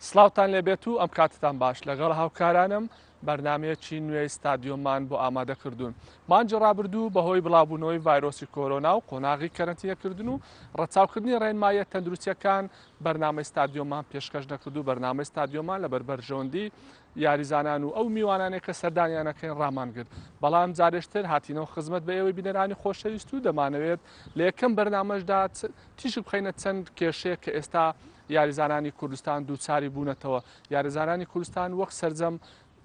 سڵاوتان لێبێت و ئەم کاتتان باش لەگەڵ هاوکارانم بەرنمەیەکی نوێی ستادیۆممان بۆ ئامادەکردوون. مانجی ڕابردوو بەهۆی بڵاوبوونەوەی ڤایرۆسی کۆرۆنا و قۆناغی کەرەنتینەکردن و ڕەچاوکردنی ڕێنمایە تەندروستیەکان بەرنامەی ستادیۆممان پێشکەش نەکردو. بەرنامەی ستادیۆممان لەبەر بەرژەوەندی یاریزانان و ئەو میوانانێک کە سەردانیانەکەین ڕامان کرد. بەڵام جارێشتر هاتینەوە خزمەت بە ئێوەی بینەرانی خۆشەویست و دەمانەوێت لە یەکەم بەرنامەشدا تیشک بخەینە چەند کێشەیە کە ئێستا یاریزانانی کوردستان دووچاری بوونەتەوە. یاریزانانی کوردستان وەک سەرجەم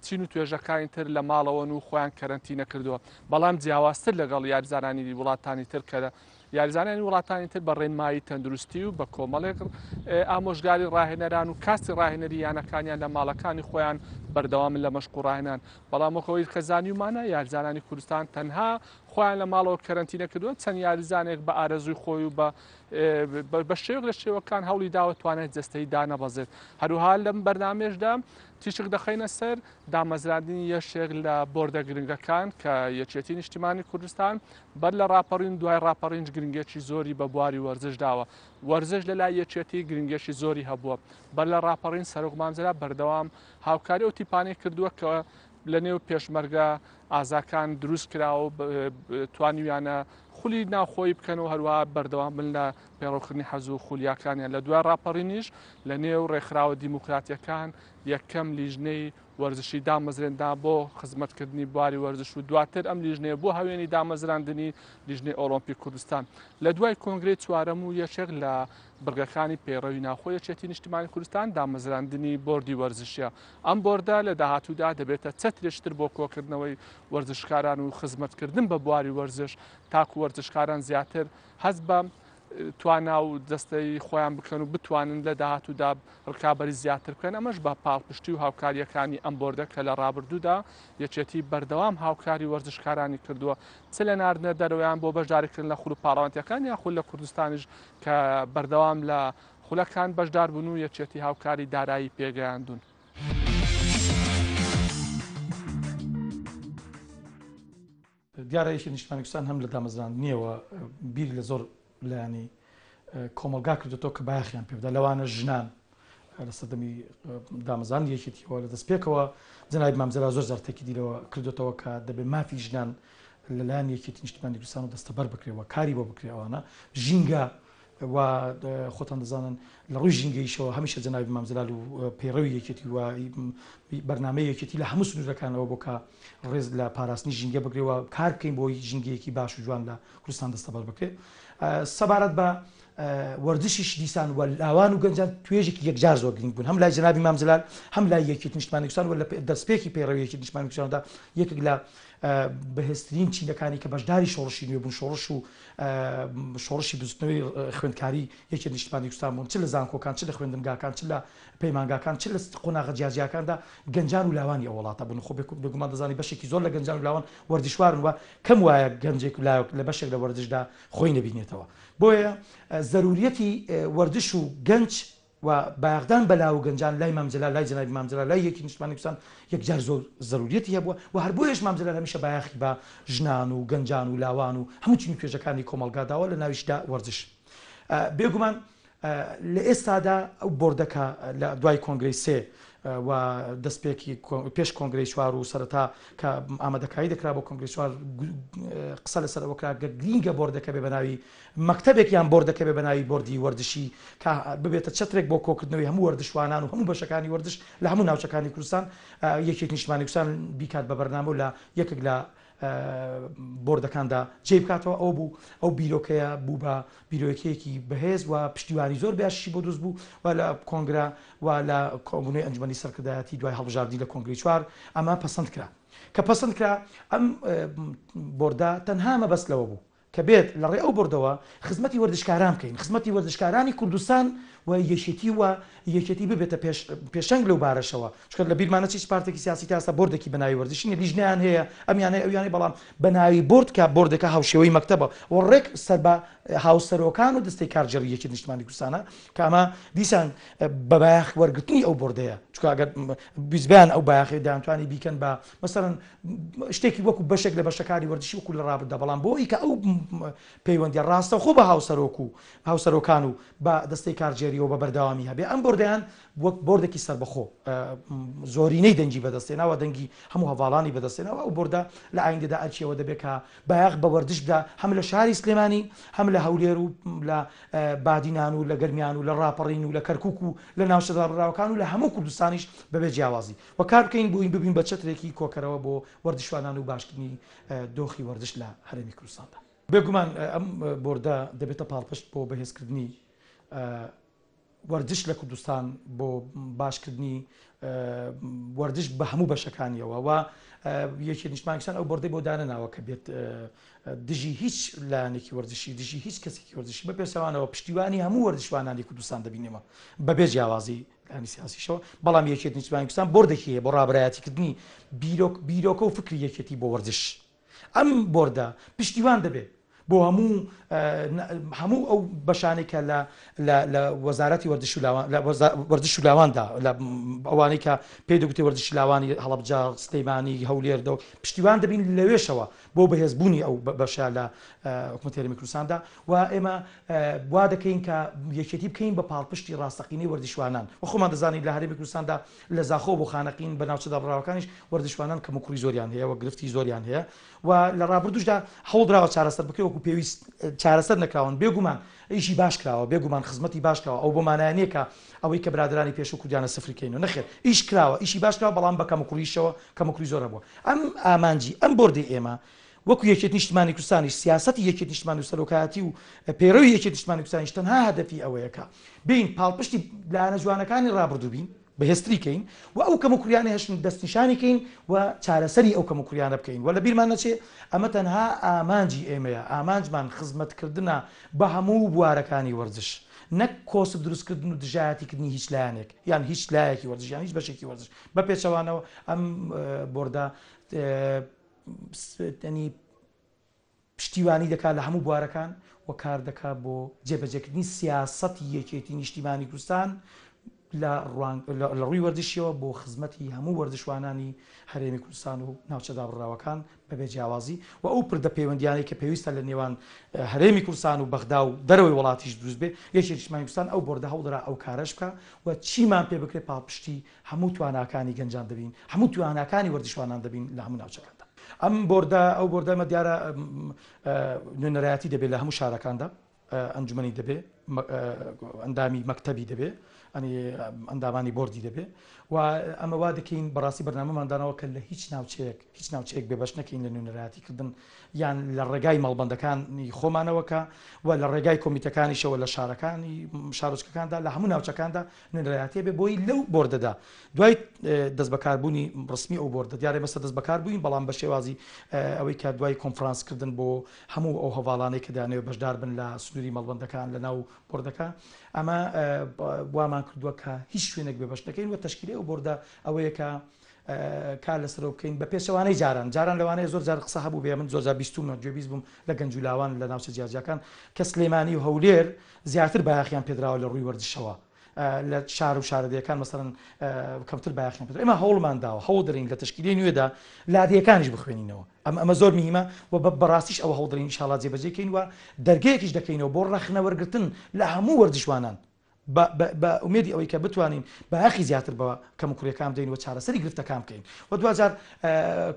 چین و توێژەکانی تر لە ماڵەوەن و خۆیان کەرەنتینە کردووە. بەڵام جیاوازتر لەگەڵ یاریزانانی وڵاتانی تر کە یاریزانانی وڵاتانی تر بە ڕێنمایی تەندروستی و بە کۆمەڵێک ئامۆژگاری ڕاهێنەران و کاسی ڕاهێنەری یانەکانیان لە ماڵەکانی خۆیان بەردەوام لە مەشق و ڕاهێنان. بەڵام وەکەوەی خەزانیومانە یاریزانانی کوردستان تەنها خۆیان لە ماڵەوە کەرەنتینە کردووە. چەند یاریزانێک بە ئارەزووی خۆی و بە شێوەک لە شێوەکان هەوڵی داوە توانێت جەستەی دانەبەزێت. هەروها لەم بەرنامێشدا تیشک دەخەینە سەر دامەزراندنی یەشێک لە بۆردە گرنگەکان کە یەکێتی نیشتیمانی کوردستان بەر لە ڕاپەڕین دوای ڕاپەڕینج گرنگێکی زۆری بە بواری وەرزش داوە. وەرزش لە لای یەکێتی گرنگێکی زۆری هەبووە. بەر لە ڕاپەڕین سەرۆک مامزرا بەردەوام هاوکاری ئەو تیپانەی کردووە کە لە نێو پێشمەرگە ئازاکان دروست کراوە توانیویانە خولی ناوخۆی بکەنەوە هەروە بەردەوام بن لە پێڕۆکردنی حەزوو خولیاکانیان. لە دوای ڕاپەڕینیش لە نێو ڕێکخراوە دیموکراتیەکان یەکەم لیژنەی وەرزشی دامەزرێندا بۆ خزمەتکردنی بواری وەرزش و دواتر ئەم لیژنەیە بۆ هاوێنی دامەزراندنی لیژنەی ئۆلۆمپیک کوردستان. لە دوای کۆنگرەی چوارەم و یەکێک لە بڕگەکانی پەیڕەوی ناوخۆی یەکێتی نیشتیمانی کوردستان دامەزراندنی بۆردی وەرزشیە. ئەم بۆردە لە داهاتوودا دەبێتە چەترێشتر بۆ کۆکردنەوەی وەرزشکاران و خزمەتکردن بە بواری وەرزش تاکو وەرزشکاران زیاتر هەست بە توانا و دەستەی خۆیان بکەن و بتوانن لە داهاتوودا ڕکابەری زیاتر بکەن. ئەمەش بە پاڵپشتی و هاوکاریەکانی ئەم بۆردە کە لە ڕابردوودا یەکێتی بەردەوام هاوکاری وەرزشکارانی کردووە چ لە ناردنە دەرەوەیان بۆ بەشداریکردن لە خوڵ پاڵەوانتیەکان یا خول لە کوردستانیش کە بەردەوام لە خولەکان بەشدار بوون و یەکێتی هاوکاری دارایی پێگەیاندون. دیارەیەکی نیشتیمانی کوردستان هەم لە دامەزراندنیەوە بیری لە زۆر لایانی کۆمەلگا کردوێتەوە کە بایەخیان پێ بدە لەوانە ژنان لە سەردەمی دامەزراندنی یەکێتیەوە لە دەستپێکەوە جەنابی مامزەرا زۆر جار تاکیدیرەوە کردوێتەوە کە دەبێت مافی ژنان لەلایەن یەکێتی نیشتیمانی کوردستان و دەستەبەر بکرێەوە کاری بۆ بکرێەوەنە ژینگە و خۆتان دەزانن لە ڕووی ژینگەیشەوە هەمیشە جەنابی مامزەلال و پەیڕەوی یەکێتی و بەرنامەی یەکێتی لە هەموو سنوورەکانەوە بۆ کە ڕێز لە پاراستنی ژینگە بگرێەوە کار بکەین بۆی ژینگەیەکی باش و جوان لە کوردستان دەستەبەر بکرێت. سەبارەت بە وەرزشیش دیسان و لاوان و گەنجان توێژێکی یەکجار زۆر گرنگ بوون هەم لای جەنابی مامزەلال هەم لای یەکێتی نیشتیمانی کوردستان و لە دەستپێکی پەیڕەوی یەکێتی نیشتیمانی کوردستاندا یەکێک لە بەهێزترین چینەکانی کە بەشداری شۆڕشی نوێ بوون شۆڕش و شۆڕشی بزوتنەوەی خوێندکاری یەکێتی نیشتیمانی کوردستان بوون چ لە زانکۆکان چ لە خوێندنگاکان چ لە پەیمانگاکان چ لە قۆناغە جیاجیەکاندا گەنجان و لاوانی ئەو وڵاتە بوون. خۆ بێگومان دەزانی بەشێکی زۆر لە گەنجان و لاوان وەردیشوارن وە کەم وایە گەنجێک لایەک لە بەشێک لە وەردشدا خۆی نەبینێتەوە. بۆیە زەروریەتی وەردش و گەنج و بایەخدان بەلاو و گەنجان لای مامزەلال لای جەنابی مامزەلال لای یەکێتی نیشتیمانی کوردستان یەکجار زۆر زەروریەتی هەبووە و هەر بۆیەش مامزەلال هەمیشە بایەخی بە ژنان و گەنجان و لاوان و هەموو چنین توێژەکانی کۆمەلگا داوە لە ناویشدا وەرزش. بێگومان لە ئێستادا ئەو بۆردەکە لە دوای کۆنگرەی سێ و دەستپێکی پێش کۆنگرەی چوار و سەرەتا کە ئامادەکاری دەکرا بۆ کۆنگرەی چوار قسە لەسەرەوە کرا گرینگە بۆردەکە بێ بەناوی مەکتەبێکیان بۆردەکە بێ بەناوی بۆردی وەردشی کە ببێتە چەترێک بۆ کۆکردنەوەی هەموو وەردشوانان و هەموو بەشەکانی وەردش لە هەموو ناوچەکانی کوردستان یەکێتی نیشتیمانی کوردستان بیکات بە بەرنامە و لە یەکێک لە بۆردەکاندا جێ بکاتەوە. ئەو بوو ئەو بیرۆکەیە بوو بە بیرۆکەیەکی بەهێز و پشتیوانی زۆر باشی بۆ دروست بوو و لە کۆنگرا و لە کۆبوونەوەی ئەنجومەنی سەرکردایەتی دوای هەڵبژاردنی لە کۆنگرەی چوار ئەمە پەسەند کرا کە پەسەند کرا ئەم بۆردە تەنها مەبەست لەوە بوو کە بێت لە ڕێ ئەو بۆردەوە خزمەتی وەردشکاران بکەین خزمەتی وەردشکارانی کوردستان و یەکێتی ببێتە پێشەنگ لەو بارەشەوە چکە لە بیرمانە چی پارتێکی سیاسی تاستا بۆردێکی بەناوی وەرزشی لیژنیان هەیە ئەمیانەیە ئەویانەی بەڵام بەناوی بۆرد کە بۆردەکە هاوشێوەی مەکتەبە و ڕێک سەر بە هاوسەرۆکان و دەستەی کارجێڕی یەکێتی نیشتیمانی کوردستانە کە ئەمە دیسان بە بایەخ وەرگرتنی ئەو بۆردەیە چکە ئەگەر بیزبیان ئەو بایەخی دەیانتوانی بیکەن بە مەسەڵەن شتێکی وەکو بەشێک لە بەشەکانی وەرزشی وەکو لە ڕابردە بەڵام بۆی کە ئەو پەیوەندی ڕاستە خۆ بە هاوسەرۆک و هاوسەرۆکان و بە دەستەی کارجێری بەژێریەوە بە بەرداوامی هەبێ ئەم بردیان وەک بردێکی سربەخۆ زۆرینەی دەنگی بەدەستێناوە دەنگی هەموو هەواڵانی بەدەستێنەوە ئەو بردە لە ئایندەدا ئەرچیەوە دەبێت کە بایەق بە وەردش بدا هەم لە شاری سلێمانی هەم لە هەولێر و لە بادینان و لە گەرمیان و لە ڕاپەڕین و لە کەرکک و لە ناوچەدا ڕاوەکان و لە هەموو کوردستانیش بەبێ جیاوازی و کار بکەین بۆین ببین بە چەترێکی کۆکەرەوە بۆ وەردشوانان و باشکردنی دۆخی وەردش لە هەرێمی کوردستاندا بێگومان ئەم بۆردە دەبێتە پاڵپشت بۆ بەهێزکردنی وەردش لە کوردستان بۆ باشکردنی وەردش بە هەموو بەشەکانیەوە و یەکی نیشتمانکیسان ئەو بەردەی بۆ دانەناوە کە بێت دژی هیچ لایەنێکی وەردشی دژی هیچ کەسێکی وەردشی بە پێسەوانەوە پشتیوانی هەموو وەردشوانانی کوردستان دەبینێمە بەبێ جیاوازی لایەنی سیاسیشەوە بەڵام یەکێتی نیشتمانکیسان بۆردێکی هەیە بۆ ڕابەرایەتیکردنی بیرۆکە و فکری یەکێتی بۆ وەردش ئەم بۆردە پشتیوان دەبێت بۆ هەموو ئەو بەشانێک کە لە وەزارەتی وەردش و لاواندا لە ئەوانەی کە پێی دەگوتێ وەردشی لاوانی هەڵەبجا سلەیمانی هەولێردەوە پشتیوان دەبین لەوێشەوە بۆ بەهێزبوونی ئەو بەشە لە حکوومەتی هەرێمی کوردستاندا و ئێمە وا دەکەین کە یەکێتی بکەین بە پاڵپشتی ڕاستەقینەی وەردشوانان و خۆمان دەزانین لە هەرێمی کوردستاندا لە زاخۆ بۆ خانەقین بە ناوچەدا بڕاوەکانیش وەردشوانان کەم و کوڕی زۆریان هەیە و گرفتی زۆریان هەیە و لە ڕابردوشدا هەوڵدراوە چارەسەر بکەی وەکو پێویست چارەسەر نەکراون بێگومان ئیشی باش کراوە بێگومان خزمەتی باش کراوە ئەو بۆ مانایانەیە کە ئەوەی کە برادرانی پێش و کوردیانە سفرکەین و نەخێر ئیش کراوە ئیشی باش کراوە بەڵام بە کەم و کوڕیشەوە کەم و کوڕی زۆرە بووە ئەم ئامانجی ئەم بۆردەی ئێمە وەکو یەکێتی نیشتمانی کوردستانیش سیاسەتی یەکێتی نیشتمانی و سەرۆکایەتی و پەیڕەوی یەکێتی نیشتمانی کوردستانیش تەنها هەدەفی ئەوەیە کە بین پاڵپشتی لایەنە جوانەکانی ڕابردوو بین بەهێزتریکەین و ئەو کەم و کوریانە هێشن دەستنیشانیکەین و چارەسەری ئەو کەم و کوریانە بکەین و لە بیرمان نەچێ ئەمە تەنها ئامانجی ئێمەیە ئامانجمان خزمەتکردنە بە هەموو بوارەکانی وەرزش نەک کۆسب دروستکردن و دژایەتیکردنی هیچ لایەنێک یان هیچ لایەکی وەرزش یان هیچ بەشێکی وەرزش بە پێچەوانەوە ئەم بۆردە پشتیوانی دەکات لە هەموو بوارەکان و کار دەکات بۆ جێبەجێکردنی سیاسەتی یەکێتی نیشتیمانی کوردستان لە ڕووی وەردشیەوە بۆ خزمەتی هەموو وەردشوانانی هەرێمی کوردستان و ناوچەدا بڕاوەکان بەبێ جیاوازی و ئەو پردە پەیوەندیانەی کە پێویستە لە نێوان هەرێمی کوردستان و بەغدا و دەرەوەی وڵاتیش دروست بێ یەکێتی نیشتیمانی کوردستان ئەو بۆردە هەوڵدرا ئەو کارەش بکە و چیمان پێ بکرێت پاڵپشتی هەموو تواناکانی گەنجان دەبین هەموو تواناکانی وەردشوانان دەبین لە هەموو ناوچەکاندا ئەم بۆردە ئەو بۆردەمە دیارە نوێنەرایەتی دەبێت لە هەموو شارەکاندا ئەنجومەنی دەبێ ئەندامی مەکتەبی دەبێ ئەنی ئەندامانی بۆردی دەبێ و ئەمە وا دەکەین بەڕاستی بەرنامەماندانەوە کە لە هیچ ناوچەیەک بێبەش نەکەین لە نوێنەرایەتیکردن یان لە ڕێگای مەڵبەندەکانی خۆمانەوەکە و لە ڕێگای کۆمیتەکانیشەوە لە شارەکانی شارۆچکەکاندا لە هەموو ناوچەکاندا نوێنەرایەتی بێ بۆی لەو بۆردەدا دوای دەست بەکاربوونی ڕسمی ئەو بۆردە دیارە مەسە دەست بەکار بووین بەڵام بە شێوازی ئەوەی کە دوای کۆنفرانسکردن بۆ هەموو ئەو هەواڵانەی کە دانەوێت بەشدار بن لە سنووری مەڵبەندەکان لە ناو بۆردەکە ئەمە وامان کردووە کە هیچ شوێنێک بێبەش دەکەین و تەشکیلی ئەو بۆردە ئەوەیە کە کار لەسەرەوە بکەین بە پێچەوانەی جاران لەوانەیە زۆر جار قسە هەبوو بێ من زۆر بیستومە گوێبیست بووم لە گەنجولاوان لە ناوچە جیاجیەکان کە سلێمانی و هەولێر زیاتر بایەخیان پێدراوە لە ڕووی وەرزشەوە لە شار و شارەدەیەکان مەسەڵەن کەمتر بایەخیان پێدرا ئێمە هەوڵمان داوە هەوڵ دەرین لە تەشکیلی نوێدا لادیەکانیش بخوێنینەوە ئەمە زۆر مهمە و بەڕاستیش ئەوە هەوڵ دەرین ئینشاڵڵا جێبەجێکەین و دەرگەیەکیش دەکەینەوە بۆ ڕەخنەوەرگرتن لە هەموو وەردشوانان بە ئومێدی ئەوەی کە بتوانین بەیاخی زیاتر بەوە کەم و کوڕیەکان بدەین و چارەسەری گرفتەکان بکەین و دوجار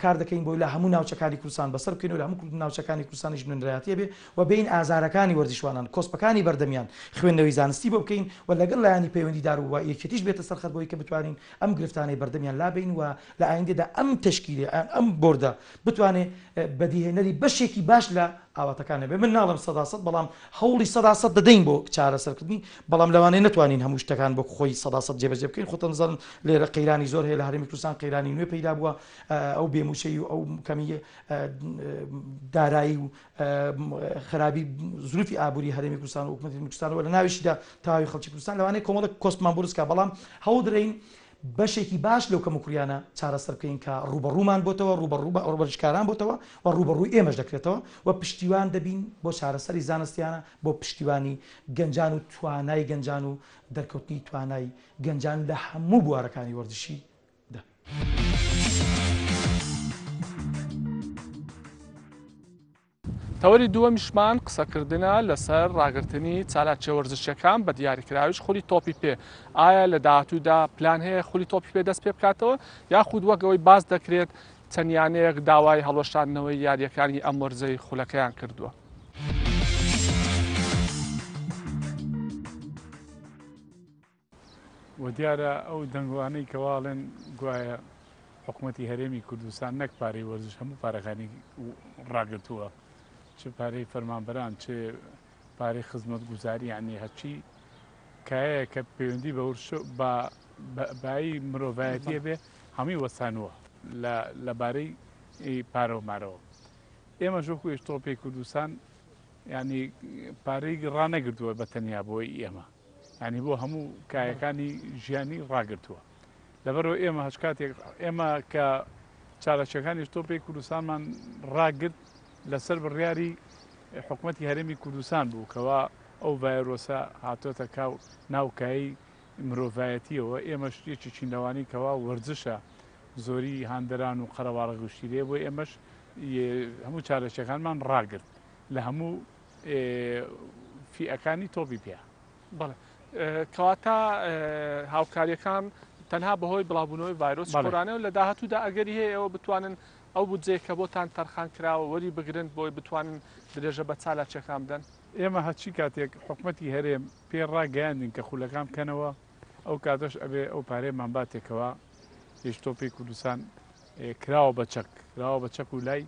کار دەکەین بۆی لە هەموو ناوچەکانی کوردستان بەسەر بکەین و لە هەموو ناوچەکانی کوردستانیش نوێنەرایەتی بێ و بین ئازارەکانی وەردشوانان کۆسپەکانی بەردەمیان خوێندنەوەی زانستی بۆ بکەین و لەگەڵ لایانی پەیوەندیدار و یەکێتیش بێتە سەرخەت بۆی کە بتوانین ئەم گرفتانەی بەردەمیان لابین و لە ئایندەدا ئەم تەشکیلێ ئەم بۆردە بتوانێت بەدیهێنەری بەشێکی باش لە ئاواتەکانە بێ من ناڵم 100% بەڵام هەوڵی 100% دەدەین بۆ چارەسەرکردنی بەڵام لەوانەیە نتوانین هەموو شتەکان بۆ خۆی 100% جێبەجێ بکەین خۆتان دەزانن لێرە قەیرانی زۆر هەیە لە هەرێمی کوردستان قەیرانی نوێ پەیدا بووە ئەو بێموچەی و ئەو کەمی دارایی و خراپی زروفی ئابووری هەرێمی کوردستان و حکوومەتی کوردستانەوە لە ناویشیدا تاوی خەڵکی کوردستان لەوانەیە کۆمەڵێک کۆستمان بۆ دروستکا بەڵام هەوڵ دەرین بەشێکی باش لەو کەم و کوریانە چارەسەر بکەین کە ڕوبەڕوومان بۆتەوە ڕوبەرشکاران بۆتەوە و ڕوبەڕووی ئێمەش دەکرێتەوە و پشتیوان دەبین بۆ چارەسەری زانستیانە بۆ پشتیوانی گەنجان و توانای گەنجان و دەرکەوتنی توانای گەنجان لە هەموو بوارەکانی وەردشی دا. تەوەری دووەمیشمان قسەکردنە لەسەر ڕاگررتنی چالاکیە وەرزشیەکان بە دیاریکراویش خولی تۆپی پێ ئایا لە داهاتوودا پلان هەیە خولی تۆپی پێ دەست پێ بکاتەوە یاخود وەگەوەی باز دەکرێت چەندیانەیەک داوای هەڵۆشاندنەوەی یاریەکانی ئەم وەرزەی خولەکەیان کردووە. و دیارە ئەو دەنگوانەی کەواڵێن گوایە حکوومەتی هەرێمی کوردستان نەک پارەی وەرزش هەموو پارەکانی ڕاگرتووە چ پارەی فەرمانبەران چ پارەی خزمەت گوزاری یعنی هەچی کایەیە کە پەیوەندی بە بای مرۆڤایەتیە بێ هەمووی وەسانووە لەبارەی پارەومارەوە. ئێمە ژۆکو هێشتۆپی کوردستان ینی پارەی ڕانەگرتووە بە تەنیا بۆی ئێمە ینی بۆ هەموو کایەکانی ژیانی ڕاگرتووە. لەبەرەوە ئێمە هەچ کاتێک ئێمە کە چالەکیەکانی هێشتۆپی کوردستانمان ڕاگرت لەسەر بڕیاری حکوومەتی هەرێمی کوردستان بوو کەوا ئەو ڤایرۆسە هاتۆتە ناوکایی مرۆڤایەتیەوە ئێمە شتێکی چینەوانی کەوا وەرزشە زۆری هاندەران و قەرەواڵە گوشتیرێ بۆ ئێمەش هەموو چالەکیەکانمان ڕاگرت لە هەموو فیئەکانی تۆپی پێ. بەڵێ کەواتە هاوکاریەکان تەنها بەهۆی بڵاوبوونەوەی ڤایرۆسی کۆرانەوە لە داهاتوودا ئەگەری هەیە ئەوە بتوانن ئەو بودجەیە کە بۆتان تەرخان کراوە وەری بگرن بۆی بتوانن درێژە بە چالاکیەکان بدەن. ئێمە هەچی کاتێک حکوومەتی هەرێم پێ ڕاگەیاندین کە خولەکان بکەنەوە ئەو کاتەش ئەبێ ئەو پارەیەمان باتێکەوە هێشتۆپی کوردستان کراوە بە چەک کراوە بە چەک و لای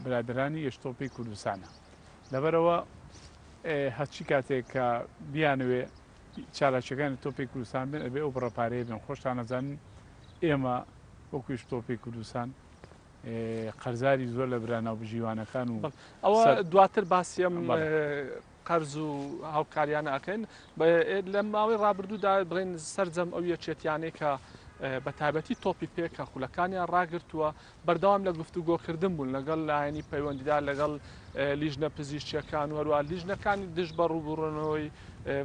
برادرانی هێشتۆپی کوردستانە. لەبەرەوە هەچی کاتێک کە بیانوێ چالاکیەکانی تۆپی کوردستان بن ئەبێ ئەو بڕەپارەیە بن خۆشتان نەزانن ئێمە وەکو هێشتۆپی کوردستان قەرزاری زۆر لە براناو بژیوانەکان و ئەوە دواتر باسیەم قەرز و هاوکاریانە ئەکەن لە ماوەی ڕابردوودا بڵێن سەرجەم ئەو یەکێتیانەی کە بە تایبەتی تۆپی پێ کە خولەکانیان ڕاگرتووە بەردەوام لە گفتوگۆکردن بوون لەگەڵ لایەنی پەیوەندیدا لەگەڵ لیژنە پزیشکیەکان و هەروە لیژنەکانی دژ بە ڕووبڕنەوەی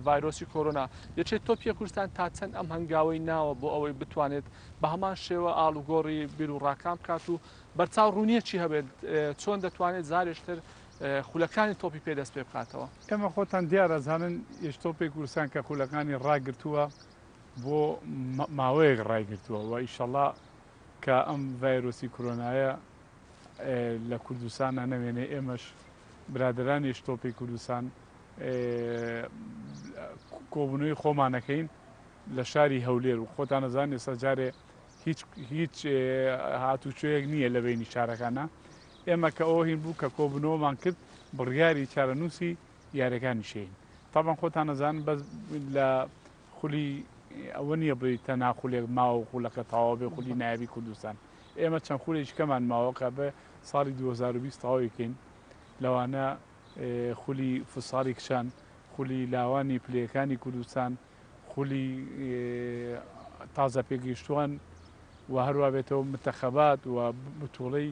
ڤایرۆسی کۆرۆنا یەکێت تۆپیە کوردستان تا چەند ئەم هەنگاوەی ناوە بۆ ئەوەی بتوانێت بە هەمان شێوە ئاڵوگۆڕی بیر و ڕاکام بکات و بەرچاو ڕوونیەکی هەبێت چۆن دەتوانێت زارێشتر خولەکانی تۆپی پێ دەست پێ بکاتەوە. ئێمە خۆتان دیارەزانن هێشتۆپی کوردستان کە خولەکانی ڕاگرتووە بۆ ماوەیەک ڕایگرتووە و ئیشەڵا کە ئەم ڤایرۆسی کۆرۆنایە لە کوردستانە نەوێنێ ئێمەش برادرانی هێشتۆپی کوردستان کۆبوونەوەی خۆمانەکەین لە شاری هەولێر و خۆتان نەزان ئێستا جارێ هیچ هاتوچۆیەک نییە لە بینی شارەکانە ئێمە کە ئەوە هین بوو کە کۆبوونەوەمان کرد بڕیاری چارەنووسی یاریەکانی شین تاوان خۆتان نەزان بەس لە خولی ئەوە نییە بڵی تەنها خولێک ماوە خولەکە تاوا بێ خولی نایبی کوردستان ئێمە چەند خولێکی کەمان ماوەکە بە ساڵی 2020 تەواویکەین لەوانە خولی فساڵی کشان خولی لاوانی پلەکانی کوردستان خولی تازە پێگەیشتووان و هەروە بێتەوە متەخەبات و بتوڵەی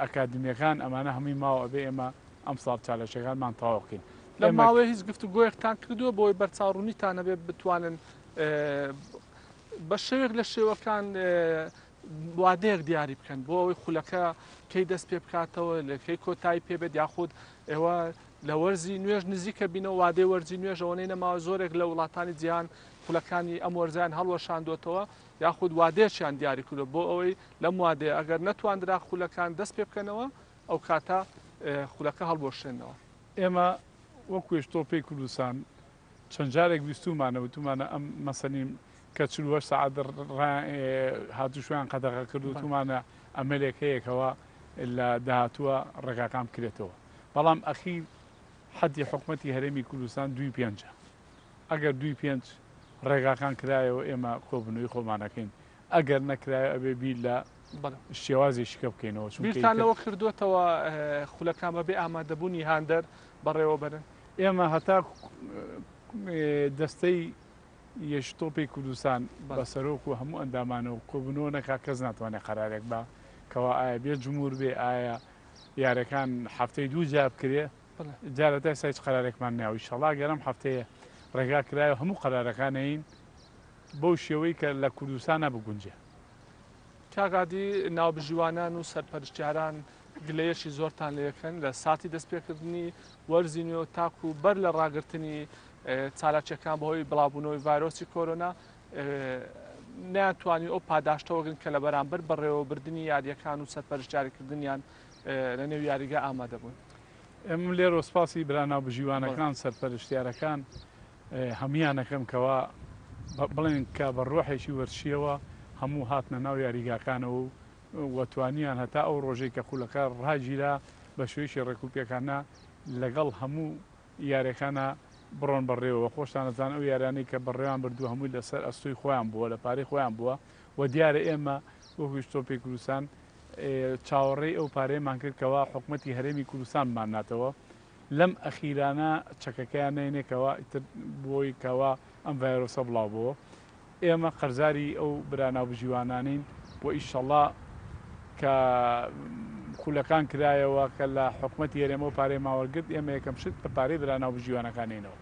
ئەکادمیەکان ئەمانە هەمووی ماوە ئەبێ ئێمە ئەم ساڵ چالەشەکانمان تاواکەین. لە ماوەی هیچ گفتوگۆیەکتان کردووە بۆی بەرچاوڕوونیتانە بێ بتوانن بە شێوێک لە شێوەکان وادەیەک دیاری بکەن بۆ ئەوەی خولەکە کەی دەست پێ بکاتەوە لە کەی کۆتایی پێبێت یاخود ئێوە لە وەرزی نوێژ نزیکە بینەوە وادەی وەرزی نوێژەوەی نەماوە زۆرێک لە وڵاتانی جیهان خولەکانی ئەم وەرزیان هەڵوەشاندوێتەوە یاخود وادەیەکیان دیاری کردو بۆ ئەوەی لەم وادەیە ئەگەر نەتواندرا خولەکان دەست پێ بکەنەوە ئەو کاتە خولەکە هەڵبۆشێنەوە. ئێمە وەکو هێشتۆپی کوردستان چەند جارێک بیستومانە وتومانە ئەم مەسەنیم کە 48 ساعت هاتوشویان قەدەغە کرد و تومانە ئەمەلێک هەیەکەوە لە داهاتووە ڕێگاکان کرێتەوە بەڵام ئەخیر حەدی حکوومەتی هەرێمی کوردستان 2.5 ئەگەر 2.5 ڕێگاکان کرایەوە ئێمە کۆبنەوەی خۆمانەکەین ئەگەر نەکرایە ئەبێ بیر لە شێوازێکیکە بکەینەوە بیرتان لەوە کردوێتەوە خولەکان بەبێ ئامادەبوونی هاندەر بەڕێوە بەرن. ئێمە هەتا دەستەی هێشتۆپی کوردستان بە سەرۆک و هەموو ئەندامانە و کۆبنەوە نەکا کەس ناتوانێت قەرارێک بە کەوا ئایا بێ جمهور بێ ئایا یارەکان هەفتەی 2 جار بکرێ جارەتە هیچ قەرارێکمان ناوی ئینشەڵا گەرم هەفتەیە ڕێگا کرایە هەموو قەرارەکانەین بەو شێوەی کە لە کوردستانە بگونجێ. کاگادی ناوبژیوانان و سەرپەرشتیاران گلەیەشی زۆرتان لەکەن لە ساتی دەستپێکردنی وەرزی نوێ تاکو بەر لە ڕاگررتنی چالاکیەکان بەهۆی بڵاوبوونەوەی ڤایرۆسی کۆرۆنا نیانتوانی ئەو پاداشتەوەگرن کە لە بەرامبەر بەڕێوەبردننی یاریەکان و سەرپەرشتیاریکردنیان لە نێو یاریگە ئامادە بوون. ئەم لێرە سپاسی براناو بژیوانەکان سەرپەرشتیارەکان هەمویانەکەم کەوا بڵێن کە بە ڕۆحێکی وەرشیەوە هەموو هاتنە ناو یاریگاکانەوە و وەتوانیان هەتا ئەو ڕۆژەی کە خولەکە ڕاگیرا بە شوێشی ڕێکوپیەکانە لەگەڵ هەموو یاریەکانە بڕۆن بەڕێوە خۆشتانەزان ئەو یارانەی کە بەڕێوان بردو هەمووی لەسەر ئەستۆی خۆیان بووە لە پارەی خۆیان بووە و دیارە ئێمە وەکوی تۆپی کوردستان چاوەڕێی ئەو پارەیەمان کردکەوە حکوومەتی هەرێمی کوردستانمان ناتەوە لەم ئەخیرانە چەکەکەیان نێنێکەوە ئیتر بۆی کەوا ئەم ڤایرۆسە بڵاو بووە ئێمە قەرزاری ئەو براناو بژیوانانین بۆ ئیشەڵڵا کە خولەکان کرایەوە کە لە حکوومەتی هەرێمە و پارەی ماوەرگرت ئێمە یەکەم شت بە پارەی براناو بژیوانەکانینەوە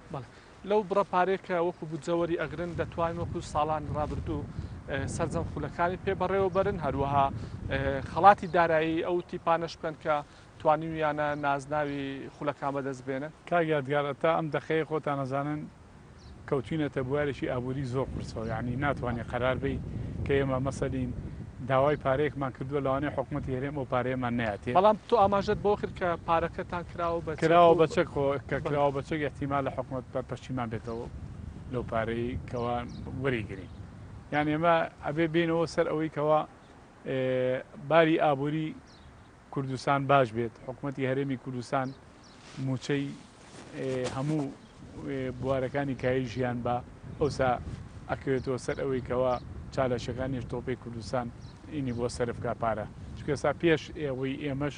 لەو بڕەپارێکە وەکو بجەوەری ئەگرن دەتوانین وەکو ساڵان ڕابردوو سەرجەم خولەکانی پێ بەڕێوە بەرن هەروەها خەڵاتی دارایی ئەو تیپانەش بکەن کە توانیویانە نازناوی خولەکان بەدەست بێنن کاگیادگارە تا ئەم دەخەیە خۆتان نەزانن کەوتینەتە بوارێکی ئابووری زۆر قرسەوە یعنی ناتوانێت قەرار بی کە ئێمە مەسەلین داوای پارەیەکمان کردووە لەوانەیە حکوومەتی هەرێم و پارەیەمان نایەتێ بەڵام تۆ ئاماژەت بۆ کرد کە پارەکەتان کراوە بەچەک کە کراوە بەچەک احتیمال لە حکوومەت پەشتیمان بێتەوە لەو پارەی کەوا وەریگرین یعنی ئێمە ئەبێ بینەوە سەر ئەوەی کەوا باری ئابووری کوردستان باش بێت حکوومەتی هەرێمی کوردستان موچەی هەموو بوارەکانی کایی ژیان بە ئەوسا ئەکەوێتەوە سەر ئەوەی کەوا چالەشەکانیش تۆپی کوردستان ئینی بۆ سەرفکە پارە چکەسا پێش ئێوەی ئێمەش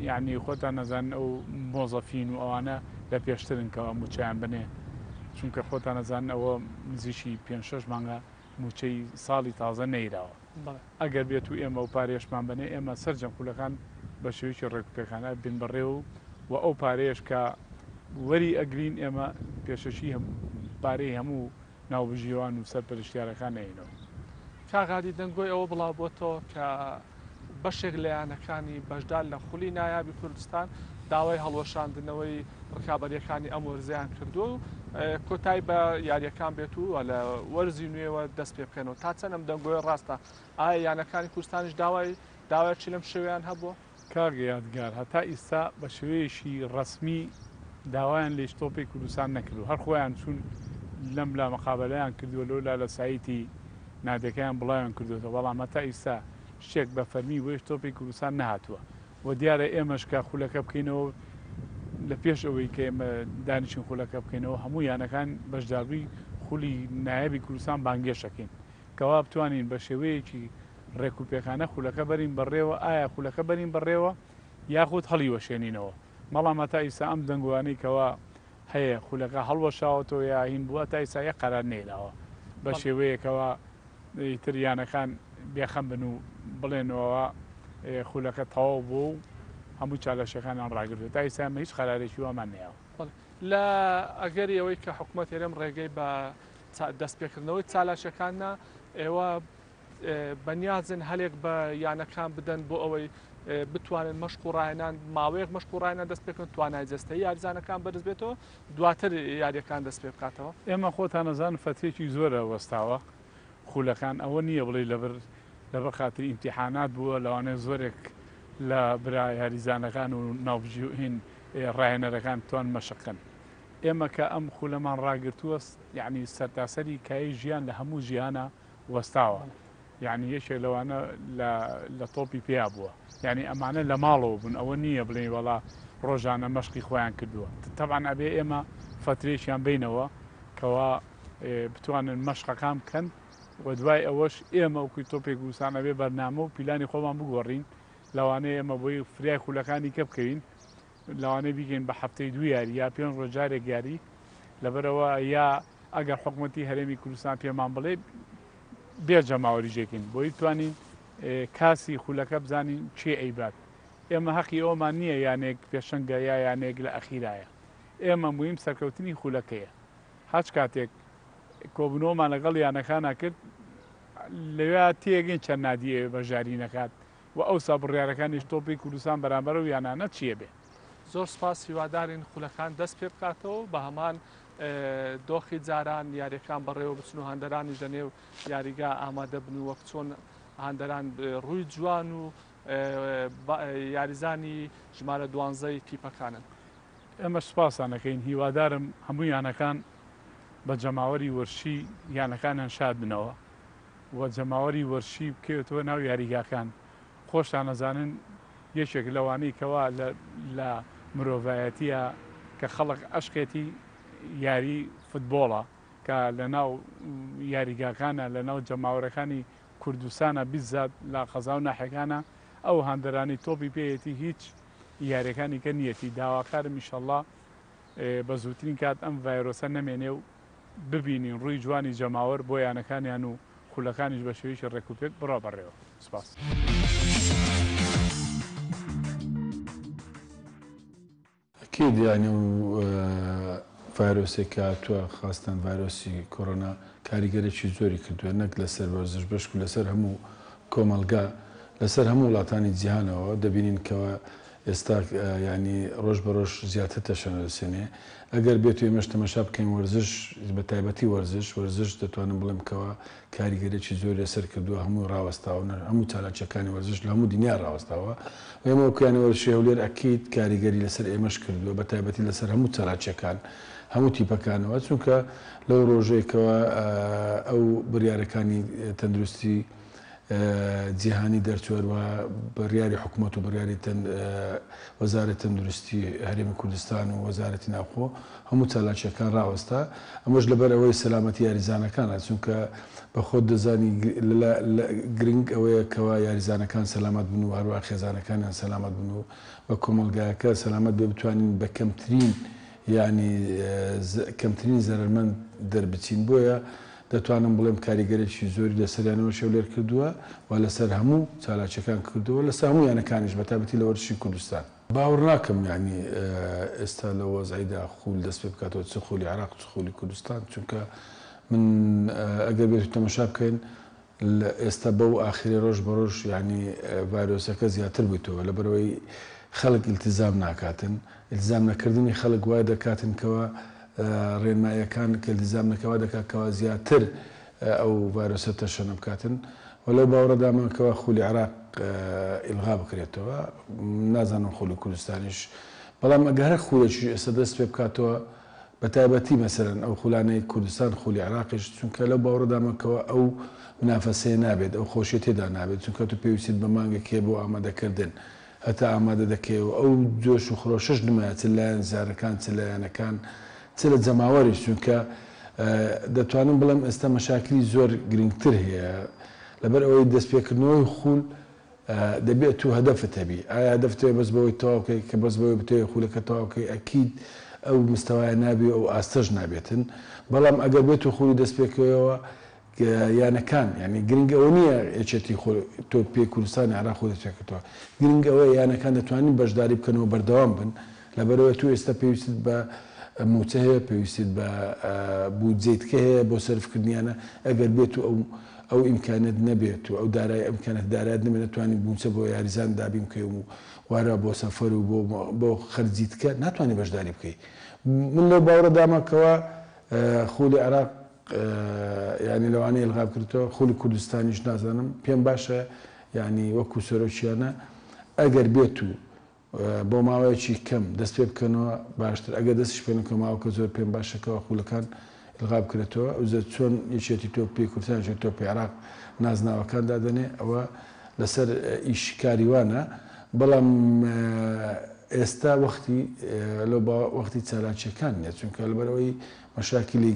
یعنی خۆتان نەزان ئەو مۆزەفین و ئەوانە لە پێشترنکەوە موچیان بنێ چونکە خۆتان نەزان ئەوە نزیشی 5-6 مانگە موچەی ساڵی تازە نەیراوە ئەگەر بێت و ئێمە و پارێشمان بنێ ئێمە سەرجەم خولەکان بە شێوەیەکی ڕێکوپێکانە بین بەڕێ و ئەو پارێش کە وەری ئەگرین ئێمە پێشەشی پارەی هەموو ناوبژیوان و سەرپەرشتیارەکان نینەوە کاغادی دەنگۆی ئەوە بڵاو بۆتەوە کە بەشێک لە یانەکانی بەشدار لە خولی نایابی کوردستان داوای هەڵوەشاندنەوەی ڕکابەریەکانی ئەم وەرزیان کردووە و کۆتای بە یاریەکان بێت و لە وەرزی نوێوە دەست پێ بکەنەوە تا چەند ئەم دەنگۆی ڕاستە ئایا یانەکانی کوردستانیش داوایەکی لەم شێوەیان هەبووە کاگە یادگار هەتا ئیستا بە شێوەیەشی ڕسمی داوایان لێ تۆپی کوردستان نەکردو هەر خۆیان چون لەم لا مەقابلەیان کردووە لەولا لە سایتی نادەکەیان بڵاویان کردوێتەوە بەڵام هەتا ئیستا شتێک بە فەرمی وێش تۆپی کوردستان نهاتووە و دیارە ئێمەشکە خولەکە بکەینەوە لە پێش ئەوەی کە ئێمە دانیشین خولەکە بکەینەوە هەموو یانەکان بەشداروی خولی نایابی کوردستان بانگێشەکەین کەوا بتوانین بە شێوەیەکی ڕێکوپێکانە خولەکە بەرین بەڕێوە ئایا خولەکە بەرین بەڕێوە یاخود هەڵی وەشێنینەوە مەڵام هەتا ئیسا ئەم دەنگوانەی کەوا هەیە خولەکە هەڵوەشاوەتەوە یا هین بووە تا ئیسا یەک قەرار نێراوە بە شێوەیەکەوە تریانەکان بێخەم بن و بڵێنەوە خولەکە تەواو بوو و هەموو چالەشەکانیان ڕاگرێت تا ئیسا ئێمە هیچ قەرارێکی وەمان نێوە لە ئەگەری ئەوەی کە حکوومەت هێرم ڕێگەی بە دەستپێکردنەوەی چالاشەکاننا ئێوە بەنیازن هەلێک بە یانەکان بدەن بۆ ئەوەی بتوانن مەشق و ڕاهێنان ماوەیەک مەشق و ڕاهێنان دەست پێکردن توانای جەستەیی یاریزانەکان بەرز بێتەوە دواتر یاریەکان دەست پێ بکاتەوە ئێمە خۆتان نەزان فترێکی زۆرە وەستاوە خولەکان ئەوە نییە بڵێ لەبەر خاتری ئیمتیحانات بووە لەوانەیە زۆرێک لە برا یاریزانەکان و ناوبژین ڕاهێنەرەکان توان مەشقن ئێمە کە ئەم خولەمان ڕاگرتووە یعنی سەرتاسەری کایی ژیان لە هەموو ژیانە وەستاوە یعنی یەکێک لەوانە لە تۆپی پێیا بووە یعنی ئەمانە لە ماڵەوە بوون ئەوە نییە بڵێ وەڵا ڕۆژانە مەشقی خۆیان کردووە تەبعاً ئەبێ ئێمە فترێکیان بینەوە کەوا بتوانن مەشقەکان بکەن و دوای ئەوەش ئێمە وەکوی تۆپی کوردستان ئەبێ بەرنامە و پیلانی خۆمان بگۆڕین لەوانەیە ئێمە بۆی فریای خولەکانی کە بکەین لەوانەیە بیگەین بە هەفتەی 2 یاری یا 5 ڕۆژارێک یاری لەبەرەوە یا ئەگەر حکوومەتی هەرێمی کوردستان پێمان بڵێ بێجەماوەریژێکین بۆی توانین کاسی خولەکە بزانین چێ ئەیبات ئێمە حەقی ئەومان نییە یانێک پێشەنگە یا یانێک لە ئەخیرایە ئێمە مویم سەرکەوتنی خولەکەیە هەچ کاتێک کۆبنەوەمان لەگەڵ یانەکانە کرد لەوێ تێگەین چەند نادیە بەژاری نەکات و ئەوسا بڕیارەکانی تۆپی کوردستان بەرامبەر و یانانە چییە بێ؟ زۆر سپاس هیوادارین خولەکان دەست پێ بکاتەوە بە هەمان دۆخی جاران یاریەکان بەڕێوە بچن و هەندەرانی ژەنێو یاریگا ئامادە بن و وەک چۆن هەندەران ڕووی جوان و یاریزانی ژمارە 12 تیپەکانن. ئێمە سوپاسانەکەین هیوادارم هەموو یانەکان بە جەماوەری وەرشی یانەکانیان شاد بنەوە و جەماوەری وەرشی بکەوێتەوە ناو یاریگاکان. خۆشتان نەزانن یەکێک لەوانەی کەوا لە مرۆڤایەتیە کە خەڵک ئەشکێتی یاری فوتبۆڵە کە لە ناو یاریگاکانە لە ناو جەماوەرەکانی کوردستانە بیزات لە قەزا و ناحەکانە ئەو هەندەرانی تۆپی پێیەتی هیچ یاریەکانی کە نیەتی داواکارم ئینشەڵڵا بە زووترین کات ئەم ڤایرۆسە نەمێنێ و ببینین ڕووی جوانی جەماوەر بۆ یانەکانیان و خولەکانیش بە شێوەیەکی ڕێکوپێک بڕا بەڕێوە. سپاس. ئەکید یانی و ڤایرۆسێک کە هاتووە خاستان ڤایرۆسی کۆڕۆنا کاریگەرێکی زۆری کردووە نەک لەسەر وەرزش بەشک و لەسەر هەموو کۆمەلگا لەسەر هەموو وڵاتانی جیهانەوە دەبینین کەەوە ئێستا ینی ڕۆژ بە ڕۆژ زیاتر تەشەنە دەسێنێ. ئەگەر بێت و ئێمەش تەماشا بکەین وەرزش بە تایبەتی وەرزش دەتوانم بڵێم کەەوە کاریگەرێکی زۆر لەسەر کردووە هەموو ڕاوەستاوە هەموو چالاکیەکانی وەرزش لە هەموو دنیا ڕاوەستاوە و ئێمە وەکویانی وەرشێ هەولێر ئەکید کاریگەری لەسەر ئێمەش کردووە بە تایبەتی لەسەر هەموو چالاکیەکان هەموو تیپەکانەوە چونکە لەو ڕۆژێکەوە ئەو بڕیارەکانی تەندروستی جیهانی دەرچوەرەوە بڕیاری حکوومەت و بڕیاری وەزارەتی تەندروستی هەرێمی کوردستان و وەزارەتی ناوخۆ هەموو چالاکیەکان ڕاوەستا. ئەمەش لەبەر ئەوەی سەلامەتی یاریزانەکانە چونکە بە خۆت دەزانی گرنگ ئەوەیە کەوا یاریزانەکان سەلامەت بن و هەروە خێزانەکانیان سەلامەت بن و بە کۆمەلگایەکە سەلامەت بێ بتوانین بە کەمترین ینی کەمترین زەرمەند دەربچین. بۆیە دەتوانم بڵێم کاریگەرێکی زۆری لەسەریانەوە شێولێر کردووە و لەسەر هەموو چالاکیەکان کردووە لەسەر هەموو یانەکانیش بە تایبەتی لە وەرزشی کوردستان. باوەڕ ناکەم ینی ئێستا لە وەزعیدا خوول دەست پێ بکاتەوە چ خولی عێراق چ خولی کوردستان چونکە من ئەگەر بێت تەماشا بکەین ئێستا بەو ئاخری ڕۆژ بە ڕۆژ ینی ڤایرۆسەکە زیاتر بوویتەوە لەبەرەوەی خەڵک ئیلتیزام ناکاتن. ئیلتیزام نەکردنی خەڵک وای دەکاتن کەوە ڕێنماییەکان کە ئیلتیزام نەکەوا دەکاتکەوە زیاتر ئەو ڤایرۆسە تەشەنە بکاتن و لەو باوەڕەدامەکەوە خولی عێراق ئیلغا بکرێتەوە نازانم خولی کوردستانیش بەڵام ئەگەرە خولێکی ئێستا دەست پێ بکاتەوە بە تایبەتی مەسەرەن ئەو خولانەی کوردستان خولی عێراقیش چونکە لەو باوەڕەدامەکەوە ئەو منافەسەیە نابێت ئەو خۆشیە تێدا نابێت چونکە تو پێویستیت بە مانگێکێ بۆ ئامادەکردن هەتا ئامادە دەکەیەوە ئەو جۆش و خڕۆشش نمایە چ لایەن زارەکان چ لایەنەکان چ لە جەماوەریش چونکە دەتوانم بڵێم ئێستا مەشاکلی زۆر گرنگتر هەیە لەبەر ئەوەی دەستپێکردنەوەی خوول دەبێت و هەدەفت هەبی ئایا هەدەفتەوەی بەس بەوەی تەواوکەی کە بەس بەوەی بتوێ خولەکە تەواوکەی ئەکید ئەو مستەوایە نابێ ئەو ئاستەش نابێتن بەڵام ئەگەر بێت و خولی دەستپێکەوەیەوە یانەکان ینی گرنگ ئەوە نییە ئێچێتی تۆ پێ کوردستانی عێراق خۆ دەستپێکردەوە گرنگ ئەوەیە یانەکان دەتوانین بەشداری بکەنەوە بەردەوام بن لەبەرەوەی تو ئێستا پێویستت بە موچە هەیە پێویستیت بە بودجێتکە هەیە بۆ سەرفکردنیانە ئەگەر بێت و ئەو ئیمکانێت نەبێت و ئەو دارای ئەمکانێت دارایت نەبێت نتوانین بوونچە بۆ یاریزان دابین بکەین و وارە بۆ سەفەر و بۆ خەرجیتکە ناتوانانی بەشداری بکەیت. من لەو باوەڕەدامەکەوە خولی عێراق ینی لەوانەیە ئیلغا کردەوە خولی کوردستانیش نازانم پێم باشە ینی وەکو سەرۆکیانە ئەگەر بێت و بۆ ماوەیەکی کەم دەست پێ بکەنەوە باشتر ئەگەر دەستیش پێنکە ماوەکە زۆر پێم باشەکەەوە خولەکان ئیلغا بکرێتەوە ئەوزە چۆن یەکێتی تۆ پێی کوردستان تۆ پێ عێراق نازناوەکان دادەنێ ئەوە لەسەر ئیشکاریوانە بەڵام ئێستا وەختی لەو وەختی چالاکیەکان نیە چونکە لەبەرەوەی مەشاکلی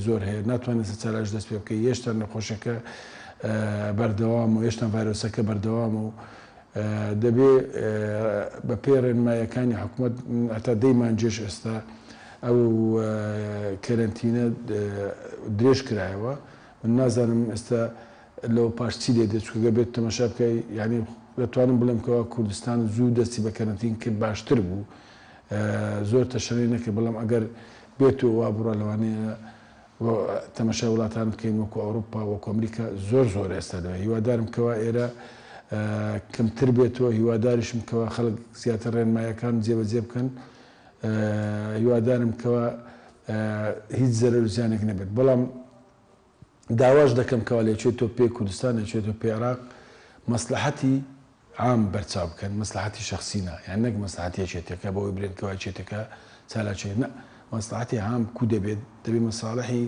زۆر هەیە ناتوانێت چالاش دەست پێ بکەی هێشتا نەخۆشەکە بەردەوام و هێشتا ڤایرۆسەکە بەردەوام و دەبێ بە پێ ڕێنماییەکانی حکوومەت هەتا دەیمانجێش ئێستا ئەو کەرەنتینە درێژ کرایەوە من نازانم ئێستا لەو پاش چی لێ دێت چکە بێت تەماشا بکەی ینی دەتوانم بڵێم کەەوە کوردستان زوو دەستی بە کەرەنتین کرد باشتر بوو زۆر تەشەنەی نەکرد بەڵام ئەگەر بێت و وا بڕە لەوانەیە تەماشای وڵاتان بکەین وەکو ئەوروپا وەکو ئەمریکا زۆر ئێستا دەوێت هیوادارم کەوا ئێرە کەمتر بێتەوە هیواداریشم کەەوە خەڵک زیاتر ڕێنمایەکان جێبەجێ بکەن هیوادارم کەەوە هیچ زەرەر و زیانێک نەبێت بەڵام داواش دەکەم کەوا لێچێتۆ پێی کوردستان لێچێتۆ پێی عێراق مەسلحەتی عام بەرچاو بکەن مەسلحەتی شەخسینە یان نەک مەسلحەتی یەکێتەکە بەوەی برێنکەوە چێتەکە چالاکێت نە مەسلحەتی عام کو دەبێت مەساڵحی